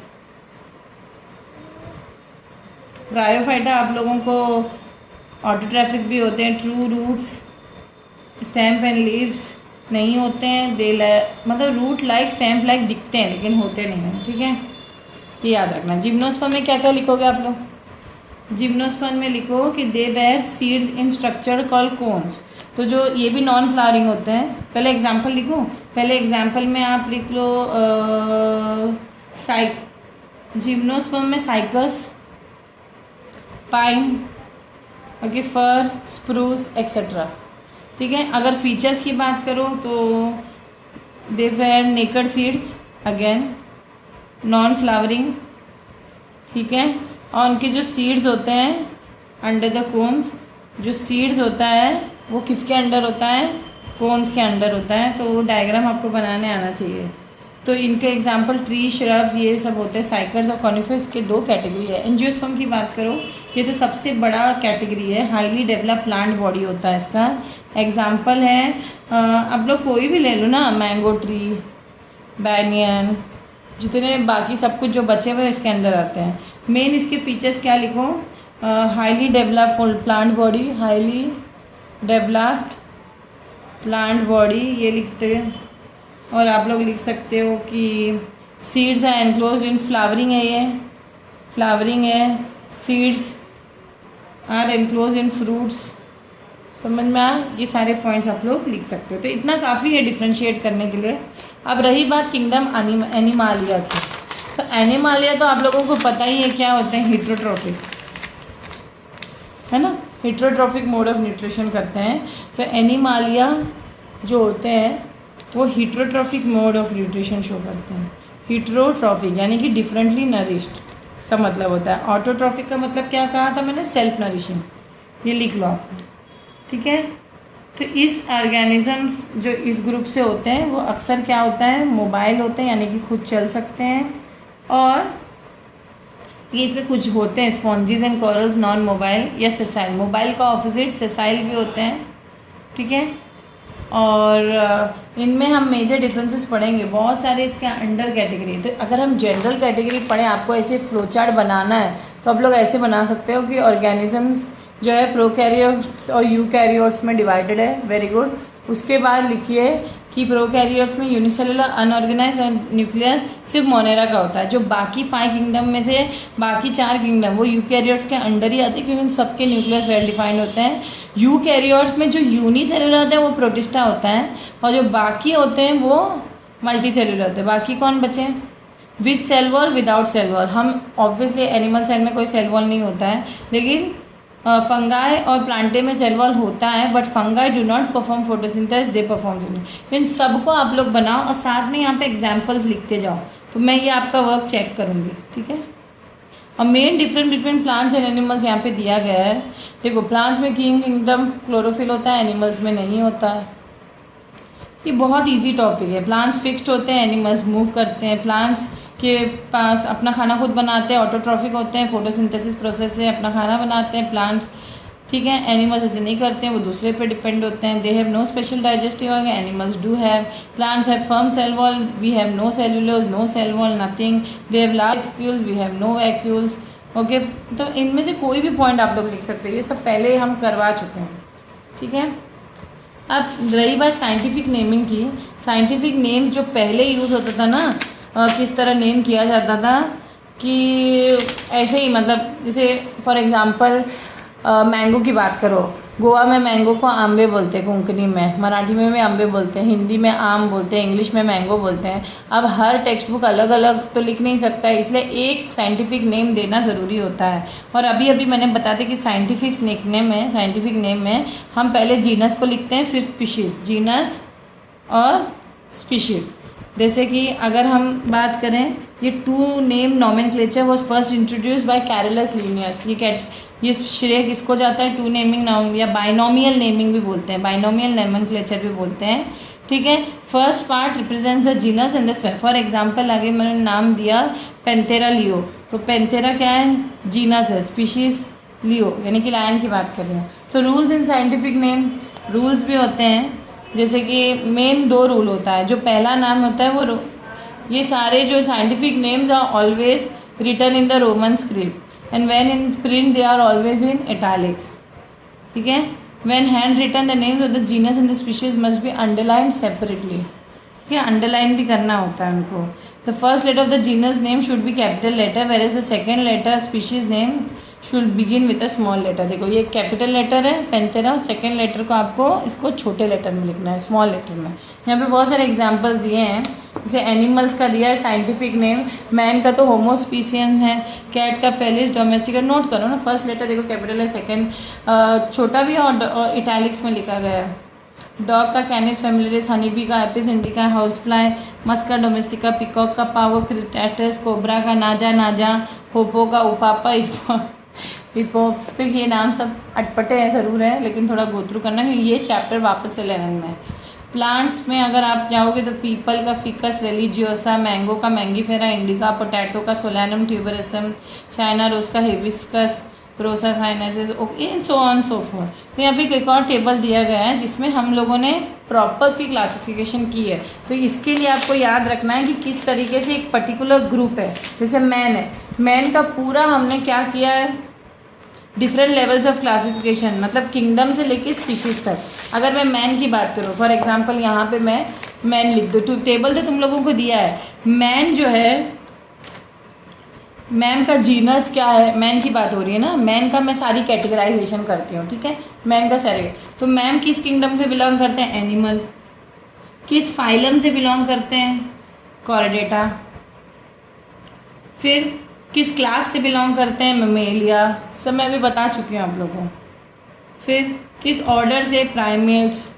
ब्रायोफाइटा आप लोगों को ऑटोट्रैफिक भी होते हैं, true roots, stem and leaves नहीं होते हैं। दे मतलब रूट लाइक, स्टैम्प लाइक दिखते हैं लेकिन होते नहीं हैं, ठीक है, ये याद रखना। जिम्नोस्पर्म में क्या क्या लिखोगे आप लोग? जिम्नोस्पर्म में लिखो कि they bear seeds in structure called cones. तो जो ये भी नॉन फ्लावरिंग होते हैं। पहले एग्जाम्पल लिखूँ? पहले एग्जाम्पल में आप लिख लो जिम्नोस्पर्म में cycas, pine, okay, fir, spruce etcetera, ठीक है। अगर फीचर्स की बात करो तो they were naked seeds, again non flowering, ठीक है। और उनके जो सीड्स होते हैं अंडर द कोन्स जो सीड्स होता है वो किसके अंडर होता है, कोन्स के अंडर होता है। तो वो डायग्राम आपको बनाने आना चाहिए। तो इनके एग्जांपल ट्री, श्रब्स, ये सब होते हैं। साइकर्स और कॉनिफर्स के दो कैटेगरी है। एंजियोस्पर्म की बात करो, ये तो सबसे बड़ा कैटेगरी है, हाईली डेवलप प्लांट बॉडी होता है इसका। एग्जांपल है आप लोग कोई भी ले लो ना, मैंगो ट्री, बैनियन, जितने बाकी सब कुछ जो बचे हुए इसके अंदर आते हैं। मेन इसके फीचर्स क्या लिखो, highly developed plant body, highly developed plant body ये लिखते हैं। और आप लोग लिख सकते हो कि seeds are enclosed in flowering है, ये फ्लावरिंग है। Seeds are enclosed in fruits. समझ में आ, ये सारे पॉइंट्स आप लोग लिख सकते हो। तो इतना काफ़ी है डिफ्रेंशिएट करने के लिए। अब रही बात किंगडम एनिमालिया की, तो एनिमालिया तो आप लोगों को पता ही है क्या होते हैं, हिट्रोट्रॉफिक, है ना, हिट्रोट्रॉफिक मोड ऑफ न्यूट्रिशन करते हैं। तो एनिमालिया जो होते हैं वो heterotrophic mode of nutrition show करते हैं। हिट्रोट्रॉफिक यानी कि डिफरेंटली नरिश्ड इसका मतलब होता है। ऑटोट्रॉफिक का मतलब क्या कहा था मैंने, सेल्फ नरिशिंग, ये लिख लो आप, ठीक है। तो इस ऑर्गेनिजम्स जो इस ग्रुप से होते हैं वो अक्सर क्या होता है, मोबाइल होते हैं, यानी कि खुद चल सकते हैं। और ये इसमें कुछ होते हैं स्पॉन्जीज एंड कोरल्स, नॉन मोबाइल या सेसाइल। मोबाइल का ऑपोजिट सेसाइल भी होते हैं, ठीक है। और इनमें हम मेजर डिफरेंसेस पढ़ेंगे, बहुत सारे इसके अंडर कैटेगरी। तो अगर हम जनरल कैटेगरी पढ़ें, आपको ऐसे फ्लो चार्ट बनाना है तो आप लोग ऐसे बना सकते हो कि ऑर्गेनिजम्स जो है प्रोकैरियोट्स और यूकैरियोट्स में डिवाइडेड है। Very good. उसके बाद लिखिए कि प्रोकैरियोट्स में यूनिसेलुलर अनऑर्गेनाइज्ड और न्यूक्लियस सिर्फ मोनेरा का होता है। जो बाकी 5 किंगडम में से बाकी 4 किंगडम वो यूकैरियोट्स के अंडर ही आते हैं, क्योंकि उन सबके न्यूक्लियस वेल डिफाइंड होते हैं। यूकैरियोट्स में जो यूनिसेलुलर होता है वो प्रोटिस्टा होता है, और जो बाकी होते हैं वो मल्टी सेलुलर होते हैं। बाकी कौन बचे, with cell wall, without cell wall. हम ऑब्वियसली एनिमल सेल में कोई सेल वॉल नहीं होता है, लेकिन फंगाई और प्लांटे में सेल वॉल होता है, but fungi do not perform photosynthesis, they perform. इन सबको आप लोग बनाओ और साथ में यहाँ पे एग्जाम्पल्स लिखते जाओ, तो मैं ये आपका वर्क चेक करूँगी, ठीक है। और main different between plants and animals यहाँ पे दिया गया है। देखो, प्लांट्स में किंगडम क्लोरोफिल होता है, एनिमल्स में नहीं होता है। ये बहुत ईजी टॉपिक है। प्लांट्स फिक्स्ड होते हैं, एनिमल्स मूव करते हैं। प्लांट्स के पास अपना खाना खुद बनाते हैं, ऑटोट्रॉफिक होते हैं, फोटोसिंथेसिस प्रोसेस से अपना खाना बनाते हैं प्लांट्स, ठीक है। एनिमल्स ऐसे नहीं करते हैं, वो दूसरे पे डिपेंड होते हैं। They have no special digestive organ, animals do have. Plants have firm cell wall, we have no cellulose, no cell wall, nothing. They have large vacuoles, we have no vacuoles, okay. तो इनमें से कोई भी point आप लोग लिख सकते हैं, ये सब पहले हम करवा चुके हैं, ठीक है। अब रही बात साइंटिफिक नेमिंग की। साइंटिफिक नेम जो पहले यूज़ होता था ना, किस तरह नेम किया जाता था कि ऐसे ही, मतलब जैसे फॉर एग्जांपल मैंगो की बात करो, गोवा में मैंगो को आंबे बोलते हैं, कोंकणी में, मराठी में भी आंबे बोलते हैं, हिंदी में आम बोलते हैं, इंग्लिश में मैंगो बोलते हैं। अब हर टेक्स्ट बुक अलग अलग तो लिख नहीं सकता है, इसलिए एक साइंटिफिक नेम देना ज़रूरी होता है। और अभी अभी मैंने बता दिया कि साइंटिफिक नेम में हम पहले जीनस को लिखते हैं, फिर स्पीशीज़, जीनस और स्पीशीज़। जैसे कि अगर हम बात करें, ये 2 name nomenclature was first introduced by Carolus Linnaeus. ये श्रेय किसको जाता है, 2 नेमिंग नाउन या बाइनोमियल नेमिंग भी बोलते हैं, बाइनोमियल नॉमेनक्लेचर भी बोलते हैं, ठीक है। First part represents the genus and the species. For example आगे मैंने नाम दिया पैंथेरा लियो, तो पैंथेरा क्या है, जीनस है, स्पीशीज लियो यानी कि लायन की बात कर रहे हैं। तो rules in scientific name, rules भी होते हैं, जैसे कि मेन 2 रूल होता है। जो पहला नाम होता है वो ये सारे जो scientific names are always written in the Roman script and when in print they are always in italics, ठीक है। When hand written the names of the genus and the species must be underline separately, ठीक है, underline भी करना होता है उनको। The first letter of the genus name should be capital letter, where is the second letter species name should begin with a small letter. देखो, ये capital letter है पैंथेरा, सेकेंड लेटर को आपको इसको छोटे लेटर में लिखना है, स्मॉल लेटर में। यहाँ पे बहुत सारे एग्जांपल्स दिए हैं, जैसे एनिमल्स का दिया है साइंटिफिक नेम, मैन का तो होमो स्पीसियन है, कैट का फेलिस डोमेस्टिका। नोट करो ना, फर्स्ट लेटर देखो कैपिटल है, सेकेंड छोटा भी और इटैलिक्स में लिखा गया है। डॉग का कैनिस फैमिलियरिस, हनी बी का एपिस इंडिका, हाउस फ्लाई, मस्का डोमेस्टिका, पिकॉक का पावर क्रिटेटस, कोबरा का नाजा नाजा, होपो का उपापा, हिपोप्स, तो ये नाम सब अटपटे हैं ज़रूर है, लेकिन थोड़ा गो थ्रू करना क्योंकि ये चैप्टर वापस से 11 में है। प्लांट्स में अगर आप जाओगे तो पीपल का फिकस रिलीजियोसा, मैंगो का मैंगीफेरा इंडिका, पोटैटो का सोलैनम ट्यूबरसम, चाइना रोज का hibiscus, rosa sinensis, and so on so forth. तो यहाँ पे एक और टेबल दिया गया है जिसमें हम लोगों ने प्रॉपर उसकी क्लासिफिकेशन की है। तो इसके लिए आपको याद रखना है कि किस तरीके से एक पर्टिकुलर ग्रुप है। जैसे मैन है, मैन का पूरा हमने क्या किया है, डिफरेंट लेवल्स ऑफ क्लासिफिकेशन, मतलब किंगडम से लेके स्पीशीज़ तक। अगर मैं मैन की बात करूँ, फॉर एग्जांपल यहाँ पे मैं मैन लिख दूँ, टेबल तो तुम लोगों को दिया है। मैन जो है, मैन का जीनस क्या है, मैन की बात हो रही है ना, मैन का मैं सारी कैटेगराइजेशन करती हूँ, ठीक है। मैन का सारे, तो मैन किस किंगडम से बिलोंग करते हैं, एनिमल। किस फाइलम से बिलोंग करते हैं, कॉर्डेटा। फिर किस क्लास से बिलोंग करते हैं, मेमेलिया, सब मैं अभी बता चुकी हूँ आप लोगों को। फिर किस ऑर्डर से, प्राइमेट्स,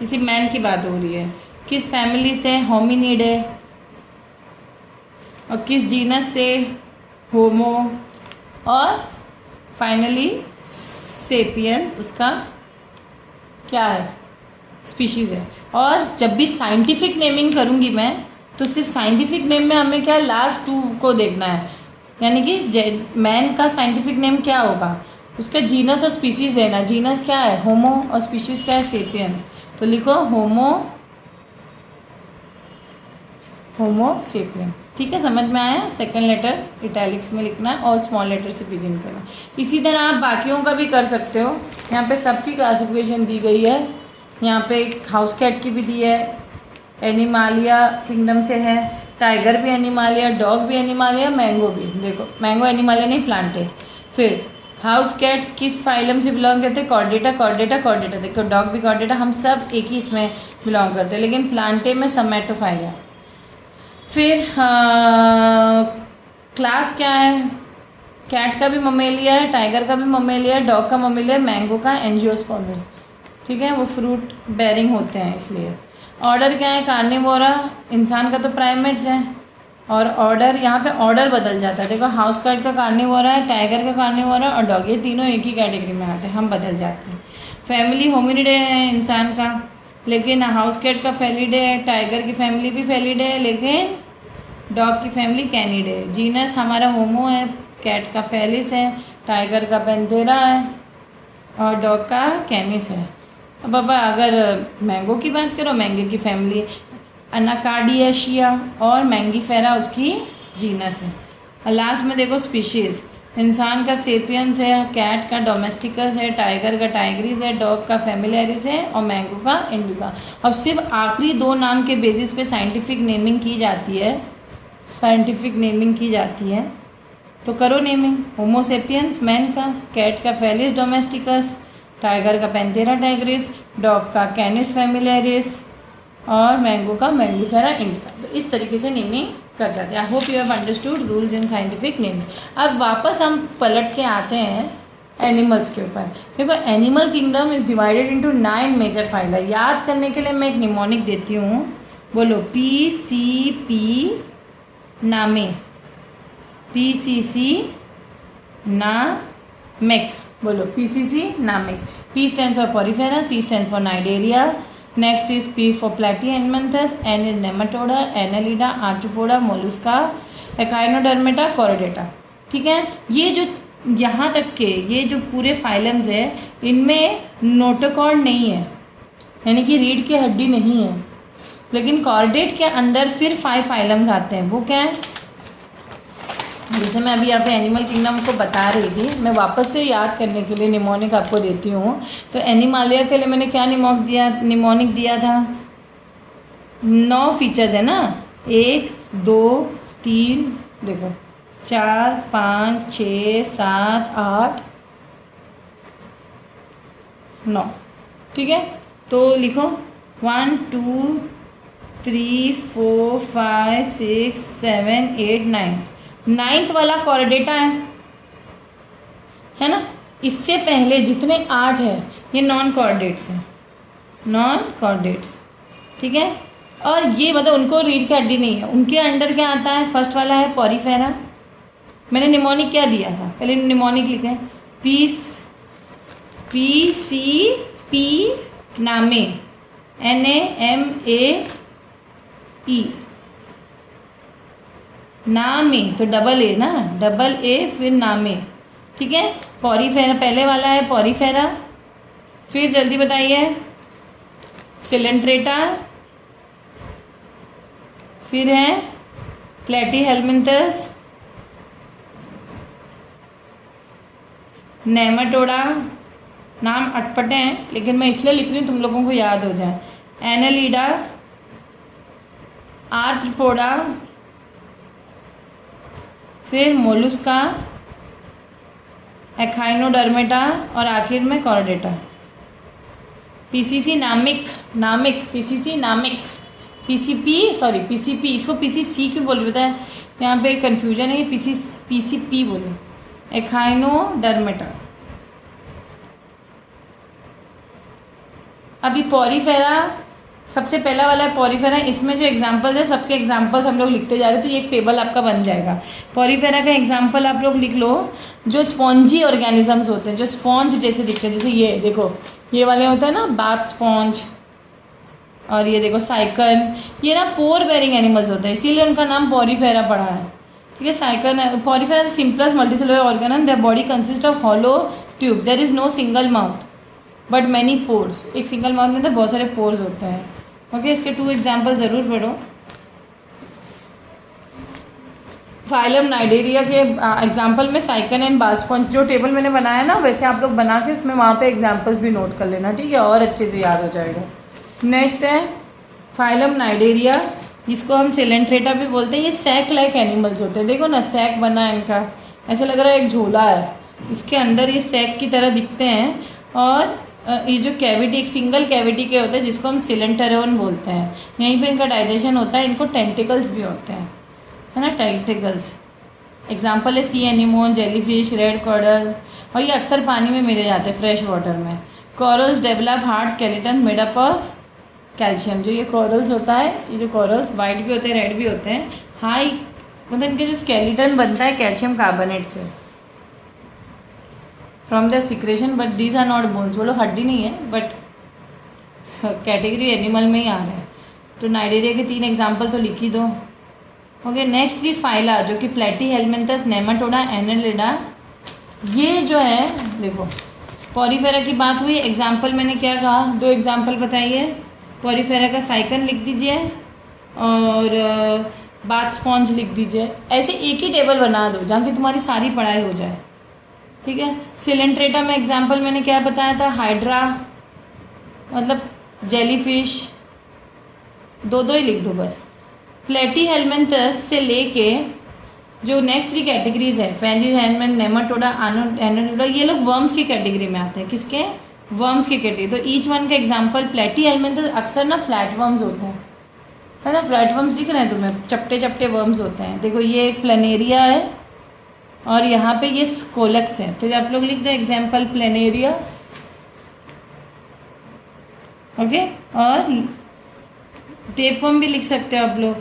इसी मैन की बात हो रही है। किस फैमिली से, होमिनिड है। और किस जीनस से, होमो। और फाइनली सेपियंस उसका क्या है, स्पीशीज़ है। और जब भी साइंटिफिक नेमिंग करूँगी मैं, तो सिर्फ साइंटिफिक नेम में हमें क्या लास्ट 2 को देखना है, यानी कि मैन का साइंटिफिक नेम क्या होगा, उसका जीनस और स्पीशीज़ देना। जीनस क्या है, होमो, और स्पीशीज़ क्या है, सेपियंस। तो लिखो होमो सेपियंस, ठीक है, समझ में आया। सेकंड लेटर इटैलिक्स में लिखना है और स्मॉल लेटर से बिगिन करना। इसी तरह आप बाकियों का भी कर सकते हो। यहाँ पे सबकी क्लासिफिकेशन दी गई है। यहाँ पे एक हाउस कैट की भी दी है, एनिमालिया किंगडम से है। टाइगर भी एनिमालिया, डॉग भी एनिमालिया, मैंगो भी। देखो मैंगो एनिमालिया नहीं, प्लांट है। फिर हाउस कैट किस फाइलम से बिलोंग करते हैं, कॉर्डेटा, कॉर्डेटा, कॉर्डेटा। देखो डॉग भी कॉर्डेटा, हम सब एक ही इसमें बिलोंग करते हैं, लेकिन प्लांटे में समेटोफाइला। फिर क्लास क्या है, कैट का भी ममेलिया है, टाइगर का भी ममेलिया है, डॉग का ममेलिया है, मैंगो का एंजियोस्पर्म, ठीक है, वो फ्रूट बेरिंग होते हैं इसलिए। ऑर्डर क्या है, कार्निवोरा, इंसान का तो प्राइमेट्स है। और ऑर्डर, यहाँ पे ऑर्डर बदल जाता है। देखो हाउस कैट का कार्निवोरा है, टाइगर का कार्निवोरा और डॉग, ये तीनों एक ही कैटेगरी में आते हैं, हम बदल जाते हैं। फैमिली होमिनिडे है इंसान का, लेकिन हाउस कैट का फेलिडे है, टाइगर की फैमिली भी फेलिडे है, लेकिन डॉग की फैमिली कैनिडे है। जीनस हमारा होमो है, कैट का फेलिस है, टाइगर का पेंथेरा है और डॉग का कैनिस है। अब बाबा अगर मैंगो की बात करो, मैंगो की फैमिली अनाकार्डियेशिया और मैंगीफेरा उसकी जीनस है। और लास्ट में देखो स्पीशीज़, इंसान का सेपियंस है, कैट का डोमेस्टिकस है, टाइगर का टाइग्रिस है, डॉग का फैमिलियरिस है और मैंगो का इंडिका। अब सिर्फ आखिरी 2 नाम के बेसिस पे साइंटिफिक नेमिंग की जाती है, साइंटिफिक नेमिंग की जाती है। तो करो नेमिंग, होमो सेपियंस मैन का, कैट का फेलिस डोमेस्टिकस, टाइगर का पेंथेरा टाइग्रिस, डॉग का कैनिस फैमिलियरिस और मैंगो का मैंगीफेरा इंडिका। तो इस तरीके से नेमिंग कर जाते हैं। I hope you have understood rules in scientific naming. अब वापस हम पलट के आते हैं एनिमल्स के ऊपर। देखो animal kingdom is divided into 9 major phyla. याद करने के लिए मैं एक निमोनिक देती हूँ, बोलो PCP नामे, PCC नामेक, बोलो PCC नामेक। P stands for porifera, C stands for nidaria. Next is P for platyhelminthes, N is nematoda, Annelida, arthropoda, mollusca, echinodermata, chordata। ठीक है, ये जो यहाँ तक के ये जो पूरे फाइलम्स है, इनमें नोटोकॉर्ड नहीं है, यानी कि रीढ़ की हड्डी नहीं है। लेकिन कॉर्डेट के अंदर फिर 5 फाइलम्स आते हैं। वो क्या है, जैसे मैं अभी यहाँ पे एनिमल किंगडम को बता रही थी, मैं वापस से याद करने के लिए निमोनिक आपको देती हूँ। तो एनिमालिया के लिए मैंने क्या निमोनिक दिया था, 9 फीचर्स है ना, 1 2 3, देखो 4 5 6 7 8 9, ठीक है। तो लिखो 1 2 3 4 5 6 7 8 9, 9th वाला कॉर्डेटा है ना। इससे पहले जितने 8 है ये नॉन कॉर्डेट्स हैं, नॉन कॉर्डेट्स, ठीक है। और ये मतलब उनको रीढ़ की हड्डी नहीं है। उनके अंडर क्या आता है, फर्स्ट वाला है पॉरीफेरा, मैंने निमोनिक क्या दिया था, पहले निमोनिक लिखें, PCP नामे, NAMAE, नामे तो डबल ए ना, डबल ए फिर नामे, ठीक है। पॉरीफेरा पहले वाला है पॉरीफेरा, फिर जल्दी बताइए सिलेंट्रेटा, फिर है प्लेटीहेलमिंथस, नेमाटोडा, नाम अटपटे हैं लेकिन मैं इसलिए लिख रही हूँ तुम लोगों को याद हो जाए, एनालीडा, आर्थ्रोपोडा, फिर मोलुस्का, एखाइनोडर्मेटा और आखिर में कॉर्डेटा। PCC नामिक PCC नामिक, PCP इसको PCC क्यों बोल रहे हैं, यहाँ पे कंफ्यूजन है, ये PCP बोले, एखाइनोडर्मेटा। अभी पॉरीफेरा सबसे पहला वाला है पॉरीफेरा, इसमें जो एग्जांपल्स है सबके एग्जांपल्स हम लोग लिखते जा रहे हैं, तो ये एक टेबल आपका बन जाएगा। पॉरीफेरा का एग्जांपल आप लोग लिख लो, जो स्पॉन्जी ऑर्गेनिजम्स होते हैं, जो स्पॉन्ज जैसे दिखते हैं, जैसे ये देखो ये वाले होते हैं ना बाथ स्पॉन्ज, और ये देखो साइकन, ये ना पोर बेरिंग एनिमल्स होते हैं, इसीलिए उनका नाम पॉरीफेरा पड़ा है, ठीक है। Sycon porifera simplest multicellular organism, their body consist of hollow tube, there is no single mouth but many pores, एक सिंगल माउथ के अंदर बहुत सारे पोर्स होते हैं, ओके। इसके 2 एग्जाम्पल ज़रूर पढ़ो। फाइलम नाइडेरिया के एग्जाम्पल में साइकन एंड बास्पॉन्ज, जो टेबल मैंने बनाया ना वैसे आप लोग बना के उसमें वहाँ पे एग्जाम्पल्स भी नोट कर लेना, ठीक है, और अच्छे से याद हो जाएगा। नेक्स्ट है फाइलम नाइडेरिया, इसको हम सिलेंट्रेटा भी बोलते हैं, ये सैक लाइक एनिमल्स होते हैं, देखो ना सैक बना है इनका, ऐसा लग रहा है एक झोला है, इसके अंदर ये सैक की तरह दिखते हैं, और ये जो कैविटी एक सिंगल कैविटी के होते हैं जिसको हम सिलेंटरोन बोलते हैं, यहीं पे इनका डाइजेशन होता है, इनको टेंटिकल्स भी होते हैं, है ना, टेंटिकल्स। एग्जांपल है sea anemone, jellyfish, red coral, और ये अक्सर पानी में मिले जाते हैं फ्रेश वाटर में। Corals develop hard skeleton made up of calcium, जो ये कॉरल्स होता है, ये जो कॉरल्स वाइट भी होते हैं रेड भी होते हैं, हाई मतलब इनके जो स्केलेटन बनता है कैल्शियम कार्बोनेट से, from the secretion, but these are not bones, वो लोग हड्डी नहीं है बट कैटेगरी एनिमल में ही आ रहे हैं। तो नाइडेरिया के 3 एग्जाम्पल तो लिख ही दो, ओके। नेक्स्ट 3 फाइला, जो कि प्लेटीहेलमिंथस, नेमाटोडा, एनालिडा, ये जो है देखो पॉरीफेरा की बात हुई, एग्जाम्पल मैंने क्या कहा, 2 एग्जाम्पल बताइए। पॉरीफेरा का साइकन लिख दीजिए और बाथ स्पॉन्ज लिख दीजिए, ऐसे एक ही टेबल बना दो जहाँ की तुम्हारी सारी पढ़ाई हो जाए, ठीक है। सिलेंट्रेटा में एग्जाम्पल मैंने क्या बताया था, हाइड्रा मतलब जेलीफिश, 2 ही लिख दो बस। प्लेटीहेलमिंथस से लेके जो नेक्स्ट 3 कैटेगरीज है, पेरिहेलमिंथ, नेमाटोडा, एनालिडा, ये लोग वर्म्स की कैटेगरी में आते हैं, किसके, वर्म्स की कैटेगरी। तो ईच वन का एग्जाम्पल, प्लेटीहेलमिंथस अक्सर ना फ्लैट वर्म्स होते हैं, है ना, फ्लैट वर्म्स दिख रहे हैं तुम्हें, चपटे चपटे वर्म्स होते हैं, देखो ये एक प्लेनेरिया है और यहाँ पे ये स्कोलक्स है, तो आप लोग लिख दो एग्जाम्पल प्लेनेरिया, ओके। और टेपवर्म भी लिख सकते हो आप लोग।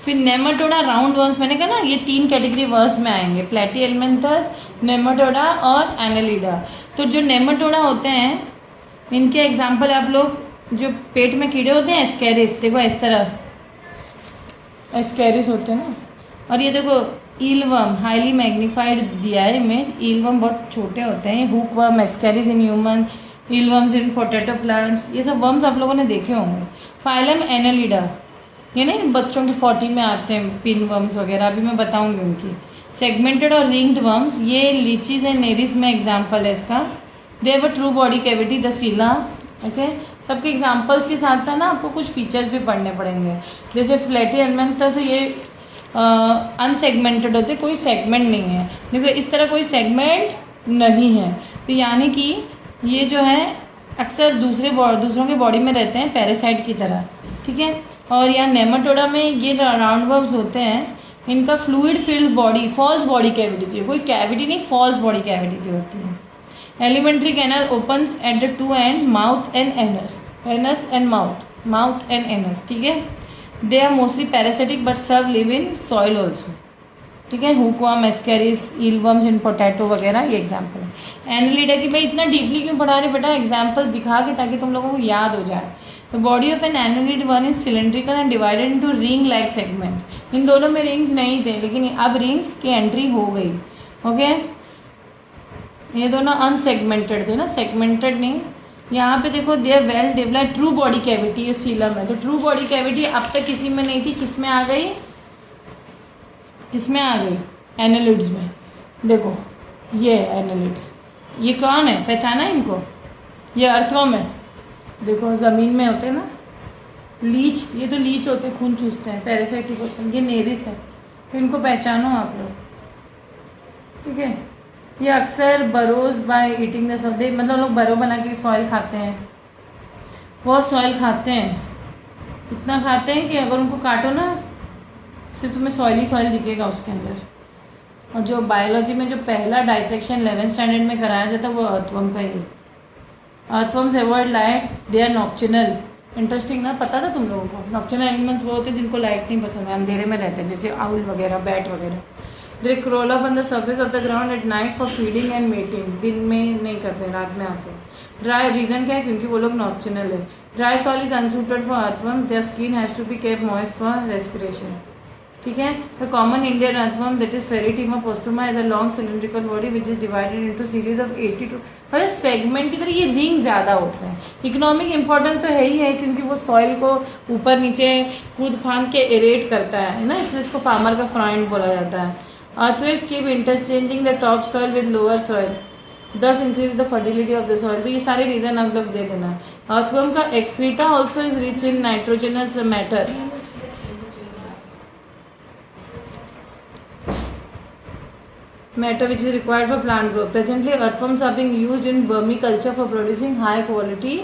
फिर नेमाटोडा राउंड वर्म्स, मैंने कहा ना ये 3 कैटेगरी वर्म्स में आएंगे, प्लेटीहेलमिंथस, नेमाटोडा और एनालिडा। तो जो नेमाटोडा होते हैं इनके एग्जाम्पल आप लोग, जो पेट में कीड़े होते हैं एस्केरिस, देखो इस तरह एस्केरिस होते हैं ना, और ये देखो ईलवर्म, हाईली मैग्नीफाइड दिया है इमेज, ईलवर्म बहुत छोटे होते हैं, hook worm, ascaris in human, eelworms in potato plants, ये सब वर्म्स आप लोगों ने देखे होंगे। फाइलम एनालिडा, ये नहीं बच्चों की पॉटी में आते हैं पिन वर्म्स वगैरह, अभी मैं बताऊंगी उनकी। सेगमेंटेड और रिंग्ड वर्म्स, ये लीचीज एंड नेरिस में एग्जाम्पल है इसका। दे have a true body cavity, the सीला, ओके। सबके एग्जाम्पल्स के साथ साथ ना आपको कुछ फीचर्स भी पढ़ने पड़ेंगे, जैसे प्लेटीहेलमिंथस ये अनसेगमेंटेड होते, कोई सेगमेंट नहीं है, देखो इस तरह कोई सेगमेंट नहीं है, तो यानी कि ये जो है अक्सर दूसरों के बॉडी में रहते हैं पैरासाइट की तरह, ठीक है। और यहाँ नेमाटोडा में ये राउंड वर्म्स होते हैं, इनका fluid filled body, false body cavity थी, कोई कैविटी नहीं, फॉल्स बॉडी कैविटी होती है। Alimentary canal opens at the 2 end, mouth and anus, anus and mouth, mouth and anus, ठीक है। They are mostly parasitic but some live in soil also, ठीक है। Hookworm, ascaris, eelworms in potato वगैरह, ये example है। Annelida की भाई इतना डीपली क्यों पढ़ा रहे बेटा, एग्जाम्पल्स दिखा के ताकि तुम लोगों को याद हो जाए। The body of an annelid one is cylindrical and divided into ring like segments. इन दोनों में रिंग्स नहीं थे लेकिन अब रिंग्स की एंट्री हो गई, ओके। ये दोनों अनसेगमेंटेड थे ना, सेगमेंटेड नहीं। यहाँ पे देखो they are well developed true body cavity, ये सीलम है। तो ट्रू बॉडी कैविटी अब तक किसी में नहीं थी, किस में आ गई, किस में आ गई, एनालिड्स में। देखो ये है एनालिड्स, ये कौन है, पहचाना है इनको, ये अर्थवर्म है। देखो ज़मीन में होते हैं ना लीच, ये तो लीच होते हैं, खून चूसते हैं, पैरासाइटिक होते हैं। ये नेरिस है, तो इनको पहचानो आप लोग, ठीक है। ये अक्सर बरोज बाय ईटिंग द सॉइल, मतलब लोग बरो बना के सॉइल खाते हैं, बहुत सॉइल खाते हैं, इतना खाते हैं कि अगर उनको काटो ना सिर्फ तुम्हें सॉइल ही सॉइल दिखेगा उसके अंदर। और जो बायोलॉजी में जो पहला डाइसेक्शन 11th स्टैंडर्ड में कराया जाता है वो अर्थवर्म का ही। Earthworms avoid light, they are nocturnal. Interesting ना, पता था तुम लोगों को। नॉक्चरनल एनिमल्स वो होते हैं जिनको लाइट नहीं पसंद है, अंधेरे में रहते हैं, जैसे आउल वगैरह, बैट वगैरह। They crawl up on the surface of the ground at night for feeding and mating. दिन में नहीं करते, रात में आते हैं। ड्राई, रीज़न क्या है, क्योंकि वो लोग नॉक्चरनल है। Dry soil is unsuited for earthworm, their skin has to be kept moist for respiration, ठीक है। The common Indian earthworm that is pheretima posthuma is a long cylindrical body which is divided into series of 82, मतलब segment की तरह ये ring ज़्यादा होता है। Economic importance तो है ही है क्योंकि वो सॉइल को ऊपर नीचे कूद फांद के एरेट करता है ना, इसलिए इसको फार्मर का फ्रॉइंड बोला जाता है। Earthworms keep interchanging the top soil with lower soil, this increase the fertility of the soil. तो ये सारे रीजन आप लोग दे देना। अर्थवर्म का excreta also is rich in nitrogenous matter, which is required for plant growth. Presently, earthworms are being used in vermiculture for producing high quality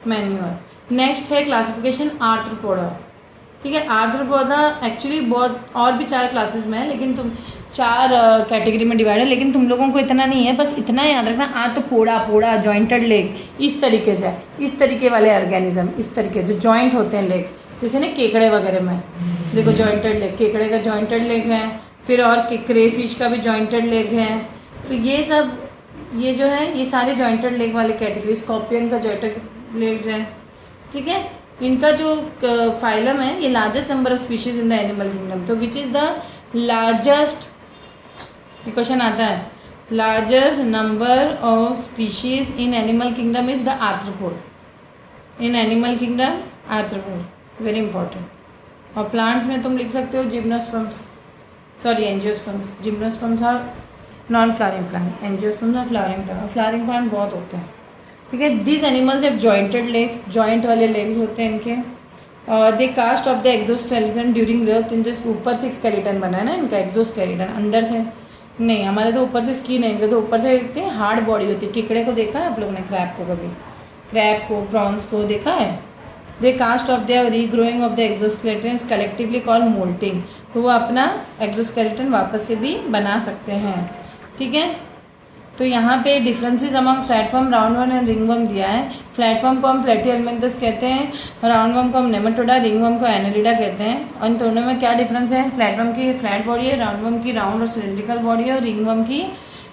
manure. Next है classification arthropoda, ठीक है। आर्थ्रोपोडा एक्चुअली बहुत और भी 4 classes में है, लेकिन तुम 4 कैटेगरी में डिवाइड है, लेकिन तुम लोगों को इतना नहीं है, बस इतना याद रखना। आर्थ्रोपोडा, पोडा जॉइंटेड लेग, इस तरीके से, इस तरीके वाले ऑर्गेनिज्म, इस तरीके जो जॉइंट होते हैं लेग्स, जैसे ना केकड़े वगैरह में देखो जॉइंटेड लेग, केकड़े का जॉइंटेड लेग है, फिर और क्रे फिश का भी जॉइंटेड लेग है। तो ये सब, ये जो है ये सारे जॉइंटेड लेग वाले कैटेगरी। स्कॉर्पियन का जॉइंटेड लेग्स है, ठीक है। इनका जो फाइलम है ये largest number of species in the animal kingdom. तो which is the largest, question आता है, largest number of species in animal kingdom is the arthropod. In animal kingdom arthropod, very important. और प्लांट्स में तुम लिख सकते हो gymnosperms, sorry angiosperms. Gymnosperms are non flowering plant, angiosperms are flowering plant. Flowering plant बहुत होते हैं, ठीक है। This animals have jointed legs, joint वाले लेग्स होते हैं इनके। They cast off the exoskeleton during growth. इन जिस ऊपर से स्केलेटन बना है ना इनका, एक्सोस्केलेटन, अंदर से नहीं। हमारे तो ऊपर से स्किन है, तो ऊपर से देखते हैं हार्ड बॉडी होती है। केकड़े को देखा है आप लोगों ने, क्रैब को कभी, क्रैब को, प्रॉन्स को देखा है। They cast off the regrowing of the exoskeleton is collectively called moulting. तो वो अपना एक्सोस्केलेटन वापस से भी बना सकते हैं, ठीक है। तो यहाँ पे differences among platform, roundworm and ringworm दिया है। प्लेटफॉर्म को हम प्लेटिहेल्मिन्थस कहते हैं, राउंडवर्म को हम नेमेटोडा, रिंगवर्म को एनालिडा कहते हैं। और इन दोनों में क्या डिफरेंस है, प्लेटफॉर्म की फ्लैट बॉडी है, राउंडवर्म की राउंड और सिलेंड्रिकल बॉडी है, और रिंगवर्म की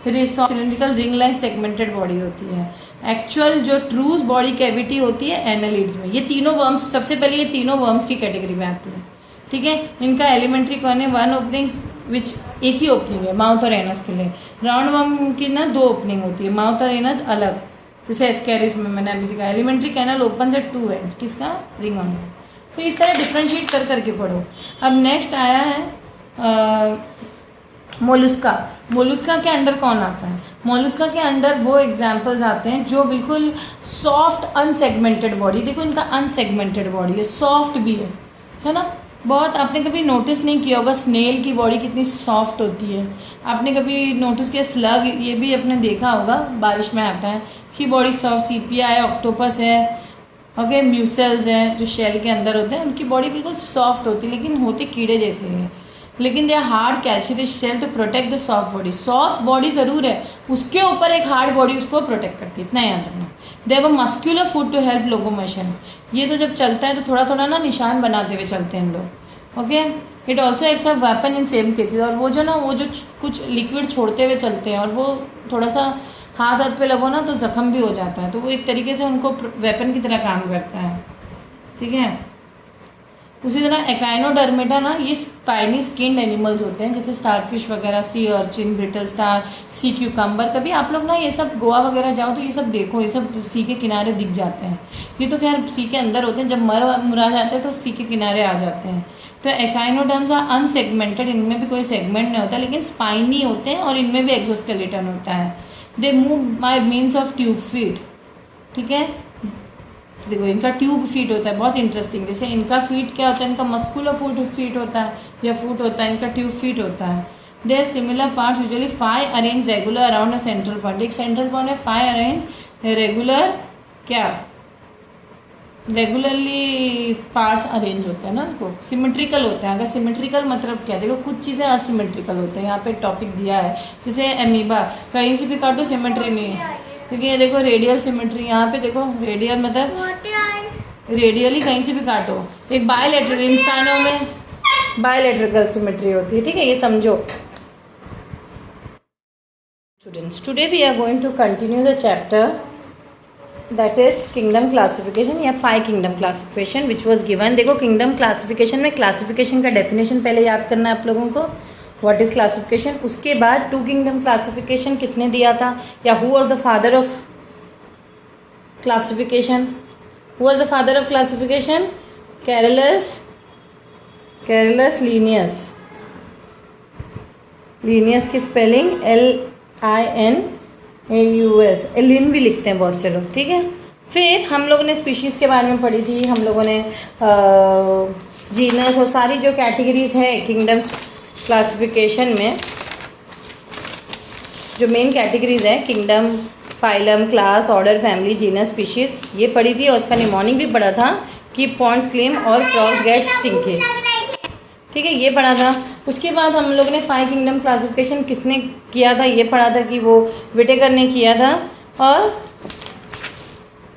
cylindrical ring line segmented body होती है। एक्चुअल जो ट्रूज बॉडी कैविटी होती है एनालिड्स में। ये तीनों वर्म्स, सबसे पहले ये तीनों वर्म्स की कैटेगरी में आती है, ठीक है। इनका एलिमेंट्री कौन है, 1 ओपनिंग विच, एक ही ओपनिंग है माउथ और एनस के लिए। राउंड वर्म की ना 2 ओपनिंग होती है, माउथ और एनस अलग, जैसे एस्केरिस में मैंने अभी दिखाया। एलिमेंट्री कैनल ओपन से 2 एंड्स, किसका, रिंगवर्म। तो इस तरह डिफ्रेंशिएट कर करके पढ़ो। अब नेक्स्ट आया है मोलुस्का। मोलुस्का के अंडर कौन आता है, मोलुस्का के अंडर वो एग्जाम्पल्स आते हैं जो बिल्कुल सॉफ्ट अनसेगमेंटेड बॉडी। देखो इनका अनसेगमेंटेड बॉडी है, सॉफ्ट भी है ना। बहुत आपने कभी नोटिस नहीं किया होगा स्नेल की बॉडी कितनी सॉफ्ट होती है। आपने कभी नोटिस किया स्लग, ये भी आपने देखा होगा, बारिश में आता है, इसकी बॉडी सॉफ्ट। सीपिया है, ऑक्टोपस है, ओके, म्यूसेल्स हैं जो शेल के अंदर होते हैं, उनकी बॉडी बिल्कुल सॉफ्ट होती है, लेकिन होते कीड़े जैसे ही हैं। लेकिन they hard calcareous shell to protect the soft body. Soft body ज़रूर है, उसके ऊपर एक हार्ड बॉडी उसको प्रोटेक्ट करती है, इतना याद रखना। They have a muscular foot to help locomotion. ये तो जब चलता है तो थोड़ा थोड़ा ना निशान बनाते हुए चलते हैं इन लोग। Okay, it also x a weapon in same cases. और वो जो ना वो जो कुछ लिक्विड छोड़ते हुए चलते हैं और वो थोड़ा सा हाथ पे लगो ना तो जख्म भी हो जाता है, तो वो एक तरीके से उनको वेपन की तरह काम करता है। ठीक है, उसी तरह एकाइनोडर्मेटा ना ये स्पाइनी स्किन्ड एनिमल्स होते हैं, जैसे स्टारफिश वगैरह, सी अर्चिन, ब्रिटल स्टार, सी क्यूकम्बर। कभी आप लोग ना ये सब गोवा वगैरह जाओ तो ये सब देखो, ये सब सी के किनारे दिख जाते हैं। ये तो खैर सी के अंदर होते हैं, जब मुरा जाते हैं तो सी के किनारे आ जाते हैं। तो एकाइनोडर्म्स आर अनसेगमेंटेड, इनमें भी कोई सेगमेंट नहीं होता, लेकिन स्पाइनी होते हैं और इनमें भी एक्सोस्केलेटन होता है। They move by means of tube feet. ठीक है, देखो इनका ट्यूब फीट होता है, बहुत इंटरेस्टिंग। जैसे इनका फीट क्या होता है, इनका मस्कुलर फीट होता है या फुट होता है, इनका ट्यूब फीट होता है। They are similar parts usually 5 arrange regular around a central point. एक सेंट्रल पॉइंट है, 5 अरेंज रेगुलर क्या रेगुलरली पार्ट्स अरेंज होते हैं ना, उनको सिमेट्रिकल होते हैं। अगर सिमेट्रिकल मतलब क्या, देखो कुछ चीज़ें असिमेट्रिकल होते हैं, यहाँ पे टॉपिक दिया है। जैसे एमीबा, कहीं से भी काटो सिमेट्री नहीं है, क्योंकि ये देखो रेडियल सिमेट्री, यहाँ पे देखो रेडियल मतलब रेडियली कहीं से भी काटो। एक बायलैटरल, इंसानों में बायलैटरल सिमेट्री होती है। ठीक है, ये समझो। Students, today we are going to continue the chapter that is kingdom classification या 5 kingdom classification which was given. देखो किंगडम क्लासिफिकेशन में क्लासिफिकेशन का डेफिनेशन पहले याद करना है आप लोगों को, व्हाट इज क्लासिफिकेशन। उसके बाद 2 किंगडम क्लासिफिकेशन किसने दिया था, या who was the father of classification. Who was the father of classification? Carlos Linnaeus. Linnaeus की स्पेलिंग LINAUS, लिन भी लिखते हैं बहुत से लोग। ठीक है, फिर हम लोगों ने स्पीशीज़ के बारे में पढ़ी थी, हम लोगों ने जीनस और सारी जो कैटेगरीज है किंगडम्स क्लासिफिकेशन में, जो मेन कैटेगरीज है kingdom, phylum, class, order, family, genus, species, ये पढ़ी थी। और उसका निमोनिक भी पढ़ा था कि पॉन्ड्स क्लेम और फ्रॉग्स गेट स्टिंकेज। ठीक है, ये पढ़ा था। उसके बाद हम लोग ने 5 किंगडम क्लासिफिकेशन किसने किया था, ये पढ़ा था कि वो विटेकर ने किया था। और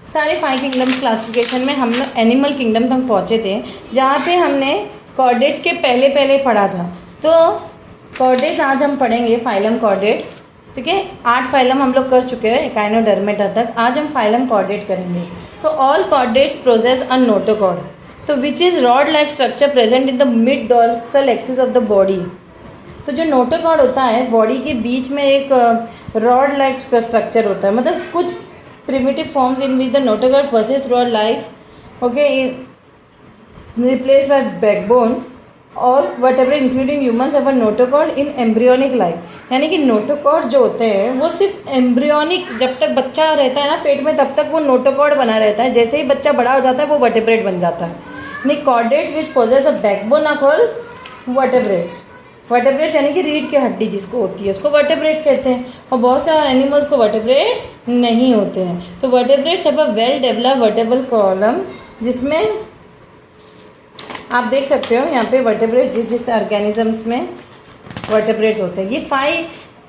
सारे 5 किंगडम क्लासिफिकेशन में हम लोग एनिमल किंगडम तक पहुँचे थे, जहाँ पे हमने कॉर्डेट्स के पहले पढ़ा था। तो कॉर्डेट्स आज हम पढ़ेंगे, फाइलम कॉर्डेट। ठीक है, 8 फाइलम हम लोग कर चुके हैं एकाइनोडर्मेटा तक, आज हम फाइलम कॉर्डेट करेंगे। तो ऑल कॉर्डेट्स प्रोसेस अ नोटोकॉर्ड, तो which is rod like structure present in the mid dorsal axis of the body. तो जो नोटोकॉर्ड होता है, बॉडी के बीच में एक रॉड लाइक स्ट्रक्चर होता है, मतलब कुछ primitive forms in which the notochord persist throughout life. Okay, replaced by backbone और whatever including humans have a notochord in embryonic life. यानी कि नोटोकॉर्ड जो होते हैं वो सिर्फ एम्ब्रियोनिक, जब तक बच्चा रहता है ना पेट में तब तक वो नोटोकॉर्ड बना रहता है। जैसे ही बच्चा बड़ा हो जाता है वो वर्टेब्रेट बन जाता है। यानी chordates which possess a backbone are called vertebrates. Vertebrates यानी कि रीढ़ की हड्डी जिसको होती है उसको वर्टेब्रेट्स कहते हैं। और बहुत सारे एनिमल्स को वर्टेब्रेट्स नहीं होते हैं। तो vertebrates have a well developed vertebral column, जिसमें आप देख सकते हो यहाँ पे वर्टेब्रेट्स जिस ऑर्गेनिजम्स में वर्टेब्रेट्स होते हैं। ये 5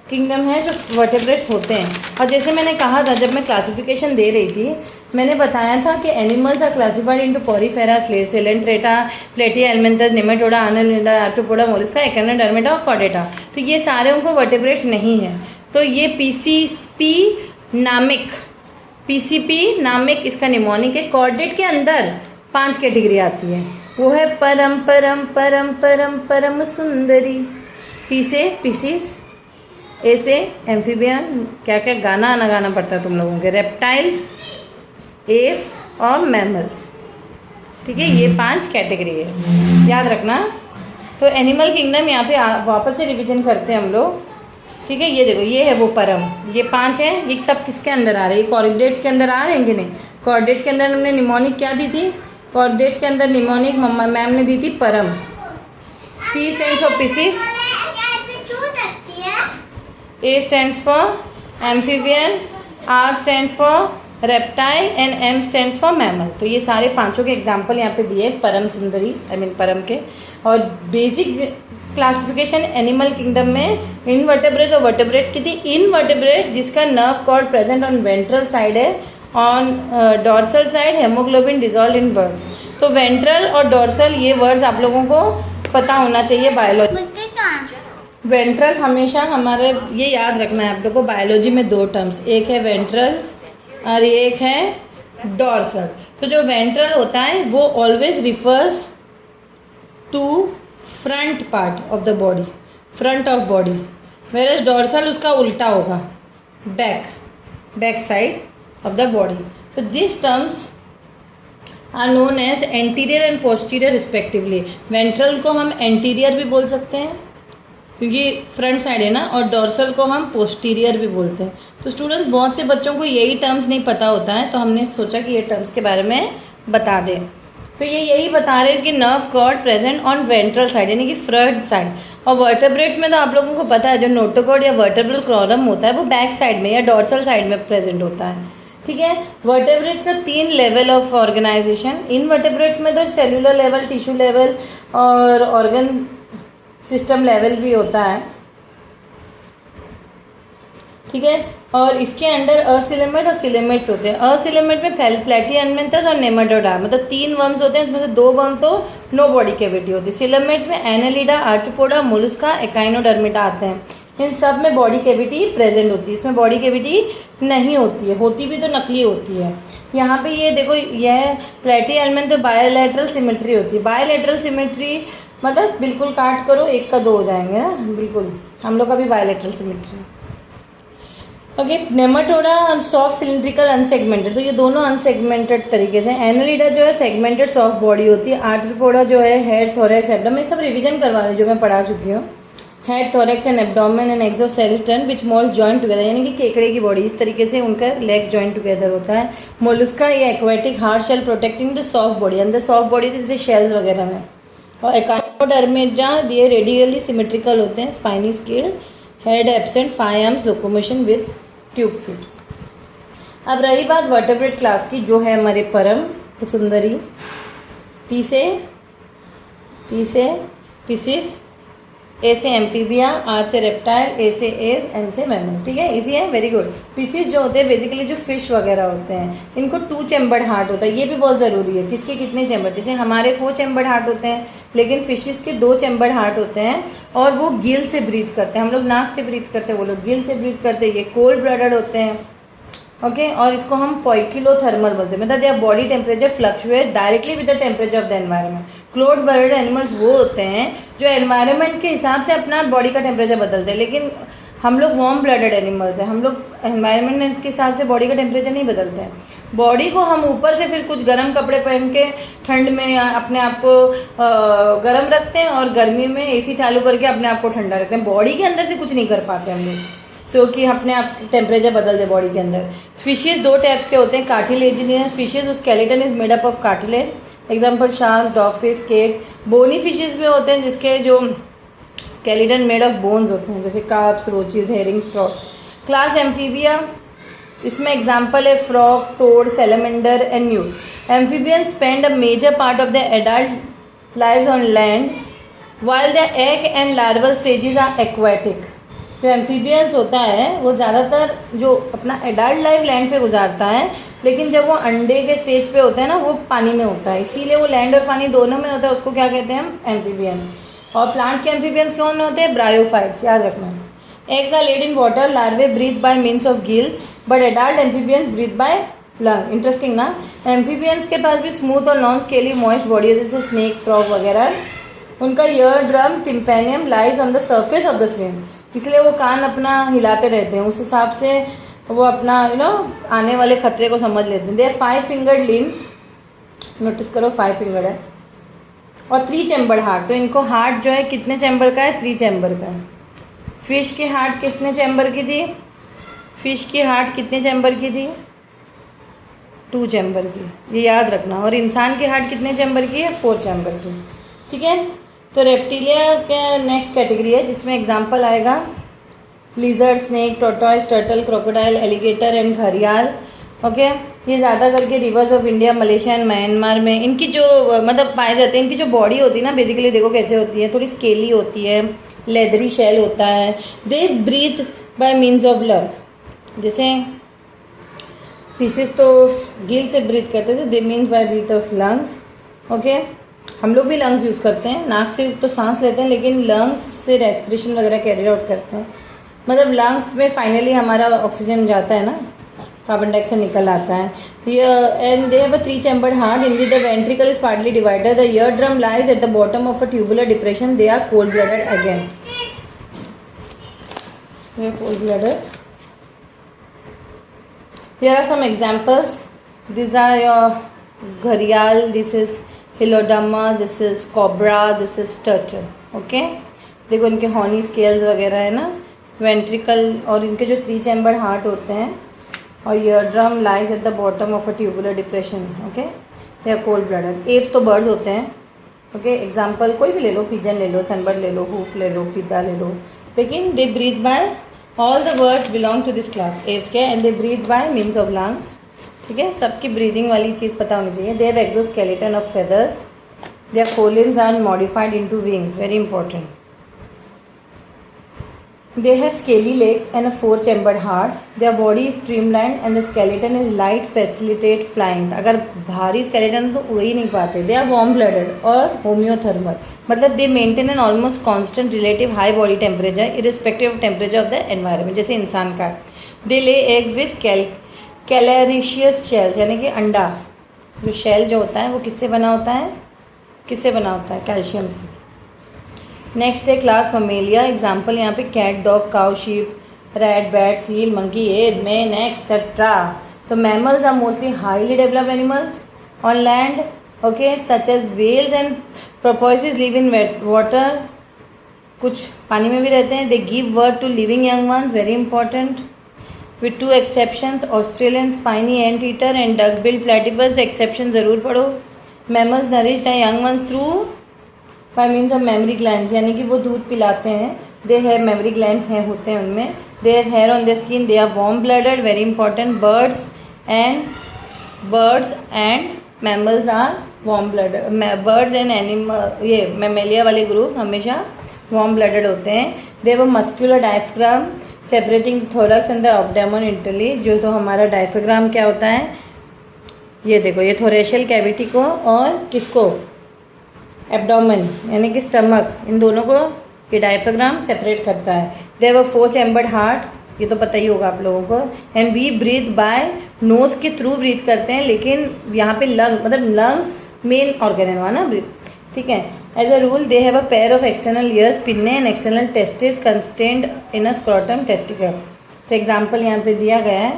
किंगडम है जो वर्टेब्रेट्स होते हैं। और जैसे मैंने कहा था, जब मैं क्लासिफिकेशन दे रही थी, मैंने बताया था कि animals are classified into porifera, coelenterata, platyhelminthes, nematoda, annelida, arthropoda, mollusca, echinodermata और कॉर्डेटा। तो ये सारे उनको वर्टेब्रेट्स नहीं है। तो ये पीसीपी नामिक इसका निमोनिक है। कॉर्डेट के अंदर 5 कैटेगरी आती है, वो है परम परम परम परम परम सुंदरी, पी से पीसीस, ए से एम्फीबियन, क्या क्या गाना आना गाना पड़ता है तुम लोगों के, रेप्टाइल्स, एव्स और मैमल्स। ठीक है, ये 5 कैटेगरी है, याद रखना। तो एनिमल किंगडम यहाँ पे वापस से रिवीजन करते हैं हम लोग। ठीक है, ये देखो, ये है वो परम, ये 5 है। ये सब किसके अंदर आ रहे हैं? कॉर्डेट्स के अंदर आ रहे हैं कि नहीं? कॉर्डेट्स के अंदर हमने निमोनिक क्या दी थी? कॉर्डेट्स के अंदर निमोनिक मैम ने दी थी परम। P stands for pisces, A stands for amphibian, R stands for reptile and M stands for mammal. तो ये सारे 5 के एग्जाम्पल यहाँ पे दिए परम सुंदरी, परम के। और बेसिक क्लासिफिकेशन एनिमल किंगडम में इनवर्टेब्रेट्स और वर्टेब्रेट्स की थी। इनवर्टेब्रेट्स जिसका nerve cord present on ventral side है, on dorsal side haemoglobin dissolve in birth. तो वेंट्रल और डॉर्सल ये वर्ड्स आप लोगों को पता होना चाहिए बायोलॉजी। वेंट्रल हमेशा हमारे ये याद रखना है आप लोगों को, बायोलॉजी में दो टर्म्स, एक है वेंट्रल और एक है डॉर्सल। तो जो वेंट्रल होता है वो always refers to front part of the body, front of body, whereas dorsal उसका उल्टा होगा, back side of the body. तो this terms are known as anterior and posterior respectively. Ventral को हम एंटीरियर भी बोल सकते हैं क्योंकि फ्रंट साइड है ना, और डॉर्सल को हम पोस्टीरियर भी बोलते हैं। तो स्टूडेंट्स बहुत से बच्चों को यही टर्म्स नहीं पता होता है, तो हमने सोचा कि ये टर्म्स के बारे में बता दें। तो ये यही बता रहे हैं कि nerve cord present on ventral side यानी कि फ्रंट साइड। और वर्टेब्रेट्स में तो आप लोगों को पता है जो नोटोकॉर्ड या वर्टेब्रल कॉलम होता है वो बैक साइड में या डॉर्सल साइड में प्रेजेंट होता है। ठीक है। वर्टेब्रेट्स का 3 लेवल ऑफ ऑर्गेनाइजेशन। इन वर्टेब्रेट्स में तो सेल्यूलर लेवल, टिश्यू लेवल और ऑर्गन सिस्टम लेवल भी होता है। ठीक है। और इसके अंडर असिलेमेट और सिलेमेट्स होते हैं। असिलेमेट में प्लैटिहेल्मिन्थस और नेमाटोडा, मतलब 3 वर्म्स होते हैं, इसमें से 2 वर्म तो नो बॉडी कैविटी होती है। सिलेमेट्स में एनेलिडा, आर्थ्रोपोडा, मोलस्का, एकाइनोडर्मिटा आते हैं। इन सब में बॉडी कैविटी प्रेजेंट होती है, इसमें बॉडी कैविटी नहीं होती है, होती भी तो नकली होती है। यहाँ पे ये देखो, यह प्लैटिहेल्मिन्थ तो बायोलैटरल सिमेट्री होती है। बायोलैटरल सिमेट्री मतलब बिल्कुल काट करो 1 का 2 हो जाएंगे ना, बिल्कुल। हम लोग का भी बायोलैटरल सिमेट्री। ओके। नेमाटोडा और सॉफ्ट सिलिंड्रिकल अनसेगमेंटेड, तो ये दोनों अनसेगमेंटेड तरीके से। एनालिडा जो है सेगमेंटेड सॉफ्ट बॉडी होती है। आर्थ्रोपोडा जो है हेड, थोरैक्स, एब्डोमेन, सब रिवीजन करवा रहे हैं जो मैं पढ़ा चुकी हूँ। Head, thorax and abdomen and exoskeleton which moles joint together, यानी कि केकड़े की बॉडी, इस तरीके से उनका लेग्स जॉइंट टुगेदर होता है। मोलस्का ये aquatic hard shell protecting the soft body, अंदर सॉफ्ट बॉडी जैसे शेल्स वगैरह में। और एकाइनोडर्मिटा ये रेडियली सिमेट्रिकल होते हैं, spiny scale, head absent, 5 arms, locomotion with tube feet. अब रही बात वर्टेब्रेट क्लास की, जो है हमारे परम सुंदरी, पीसिस, ए से एम्फीबिया, आर से रेप्टाइल, ए से एस, एम से मैमल। ठीक है, इजी है, वेरी गुड। पीसिस जो होते हैं बेसिकली जो फिश वगैरह होते हैं, इनको 2 चैम्बर्ड हार्ट होता है। ये भी बहुत ज़रूरी है, किसके कितने चैम्बर, जैसे हमारे 4 चैम्बर्ड हार्ट होते हैं, लेकिन फिशेस के 2 चैम्बर्ड हार्ट होते हैं और वो गिल से ब्रीथ करते हैं। हम लोग नाक से ब्रीथ करते हैं, वो लोग गिल से ब्रीथ करते हैं। ये कोल्ड ब्लडेड होते हैं। ओके। और इसको हम पोइकिलोथर्मल बोलते हैं, मतलब their body temperature fluctuate directly with the temperature of the environment. Close blooded animals वो होते हैं जो एनवायरनमेंट के हिसाब से अपना बॉडी का टेम्परेचर बदलते हैं, लेकिन हम लोग वार्म ब्लडेड एनिमल्स हैं, हम लोग एनवायरनमेंट के हिसाब से बॉडी का टेम्परेचर नहीं बदलते हैं। बॉडी को हम ऊपर से फिर कुछ गर्म कपड़े पहन के ठंड में अपने आप को गर्म रखते हैं और गर्मी में एसी चालू करके अपने आप को ठंडा रखते हैं। बॉडी के अंदर से कुछ नहीं कर पाते हम लोग, तो कि अपने आप टेम्परेचर बदल दे बॉडी के अंदर। फिशेस 2 टाइप्स के होते हैं, cartilaginous fishes, skeleton is made up of cartilage, example sharks, dog fish, skates. Bony fishes भी होते हैं जिसके जो स्केलेटन मेड ऑफ बोन्स होते हैं, जैसे कार्प्स, रोचीज, हेरिंग, स्ट्रॉक। क्लास एम्फीबिया, इसमें एग्जाम्पल है frog, toad, salamander and newt. Amphibians spend a major part of the adult lives on land while the egg and larval stages are aquatic. जो amphibians होता है वो ज़्यादातर जो अपना एडल्ट लाइफ लैंड पे गुजारता है, लेकिन जब वो अंडे के स्टेज पे होता है ना वो पानी में होता है, इसीलिए वो लैंड और पानी दोनों में होता है, उसको क्या कहते हैं हम, एम्फीबियन। और प्लांट्स के एम्फीबियंस कौन होते हैं, ब्रायोफाइट्स, याद रखना। Eggs are laid in water, larvae breathe by means of gills, but adult amphibians breathe by lung. Interesting ना। एम्फीबियंस के पास भी स्मूथ और नॉन स्केली मॉइस्ट बॉडी है, जैसे स्नेक, फ्रॉग वगैरह। उनका ear drum tympanum lies on the surface of the stream, इसलिए वो कान अपना हिलाते रहते हैं, उस हिसाब से वो अपना आने वाले खतरे को समझ लेते हैं। दे 5 फिंगर्ड लिम्स, नोटिस करो 5 फिंगर है, और 3 चैम्बर हार्ट। तो इनको हार्ट जो है कितने चैम्बर का है, 3 चैम्बर का है। फिश की हार्ट कितने चैम्बर की थी, फिश की हार्ट कितने चैम्बर की थी, 2 चैम्बर की, ये याद रखना। और इंसान की हार्ट कितने चैम्बर की है, 4 चैम्बर की। ठीक है। तो रेप्टिलिया का नेक्स्ट कैटेगरी है जिसमें एग्जांपल आएगा lizard, snake, tortoise, turtle, crocodile, alligator and घड़ियाल। ओके। ये ज़्यादा करके reverse of India, Malaysia and Myanmar में इनकी जो मतलब पाए जाते हैं। इनकी जो बॉडी होती है ना बेसिकली देखो कैसे होती है, थोड़ी स्केली होती है, लेदरी शेल होता है। They breathe by means of lungs, जैसे पीसेस तो गिल से ब्रीथ करते थे, they means by breathe of lungs. Okay, हम लोग भी लंग्स यूज़ करते हैं, नाक से तो सांस लेते हैं लेकिन लंग्स से रेस्पिरेशन वगैरह कैरी आउट करते हैं। मतलब लंग्स में फाइनली हमारा ऑक्सीजन जाता है ना, कार्बन डाइऑक्साइड निकल आता है। And they have a 3 chambered heart in which the ventricle is partly divided, the eardrum lies at the bottom of a tubular depression, they are cold blooded again, they are cold blooded. Here are some examples. These are your gharial, this is Hilodama, this is cobra, this is turtle. Okay, देखो इनके horny scales वगैरह है ना, ventricle, और इनके जो 3 chamber heart होते हैं, और eardrum lies at the bottom of a tubular depression. Okay, they are cold blooded. Aves तो बर्ड्स होते हैं। ओके, एग्जाम्पल कोई भी ले लो, पिजन ले लो, सनबर्ड ले लो, हुक ले लो, पिद्दा ले लो, लेकिन they breathe by, all the birds belong to this class. Aves क्या है, and they breathe by means of lungs. ठीक है, सबकी ब्रीदिंग वाली चीज़ पता होनी चाहिए। They have exoskeleton of feathers, their forelimbs are modified into wings, very important. They have scaly legs and a 4-chambered heart. Their body is streamlined and the skeleton is light, facilitate flying. अगर भारी skeleton तो उड़ ही नहीं पाते। They are warm-blooded और homeothermal, मतलब they maintain an almost constant relative high body temperature irrespective of temperature of the environment, जैसे इंसान का। They lay eggs with calcareous shells, यानी कि अंडा, जो शेल जो होता है वो किससे बना होता है, कैल्शियम से। नेक्स्ट है क्लास ममेलिया। एग्जाम्पल यहाँ पे cat, dog, cow, sheep, rat, bat, seal, monkey, ape, man, etcetera. तो mammals are mostly highly developed animals on land, okay, such as whales and porpoises live in wet water, कुछ पानी में भी रहते हैं। They give birth to living young ones, very important, with 2 exceptions, Australian spiny ant eater and duck billed platypus. The exception ज़रूर पढ़ो। Mammals nourish the young ones through bye means of mammary glands, यानी कि वो दूध पिलाते हैं। They have mammary glands हैं, होते हैं उनमें। They have hair on the skin, they are warm blooded, very important. Birds and mammals are warm blooded. Birds and animal, ये मैमेलिया वाले ग्रुप हमेशा वार्म ब्लडेड होते हैं। They have a muscular diaphragm separating the thorax and the abdomen internally. जो तो हमारा diaphragm क्या होता है, ये देखो, ये थोरेशियल कैविटी को और किसको, एब्डोमेन यानी कि स्टमक, इन दोनों को ये डायफ्राम सेपरेट करता है। They have a 4 chambered heart, ये तो पता ही होगा आप लोगों को। And we breathe by nose के थ्रू ब्रीथ करते हैं, लेकिन यहाँ पे लंग, मतलब लंग्स मेन ऑर्गन है ना ब्रीथ, ठीक है। As a rule they have a pair of external ears, pinnae, and external testis contained in a scrotum testicle. तो एग्जाम्पल यहाँ पे दिया गया है,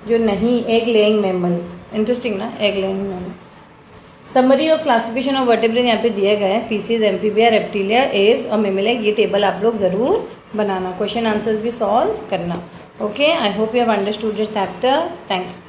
जो नहीं, एग लेइंग मैमल, इंटरेस्टिंग ना, egg laying mammal. Summary of classification of vertebrate यहाँ पे दिए गए हैं, पीसीज, एम्फीबिया, रेप्टिलिया, एव्स और मेमेलिया। ये टेबल आप लोग ज़रूर बनाना, क्वेश्चन आंसर्स भी सॉल्व करना। Okay, I hope you have understood this chapter. Thank you.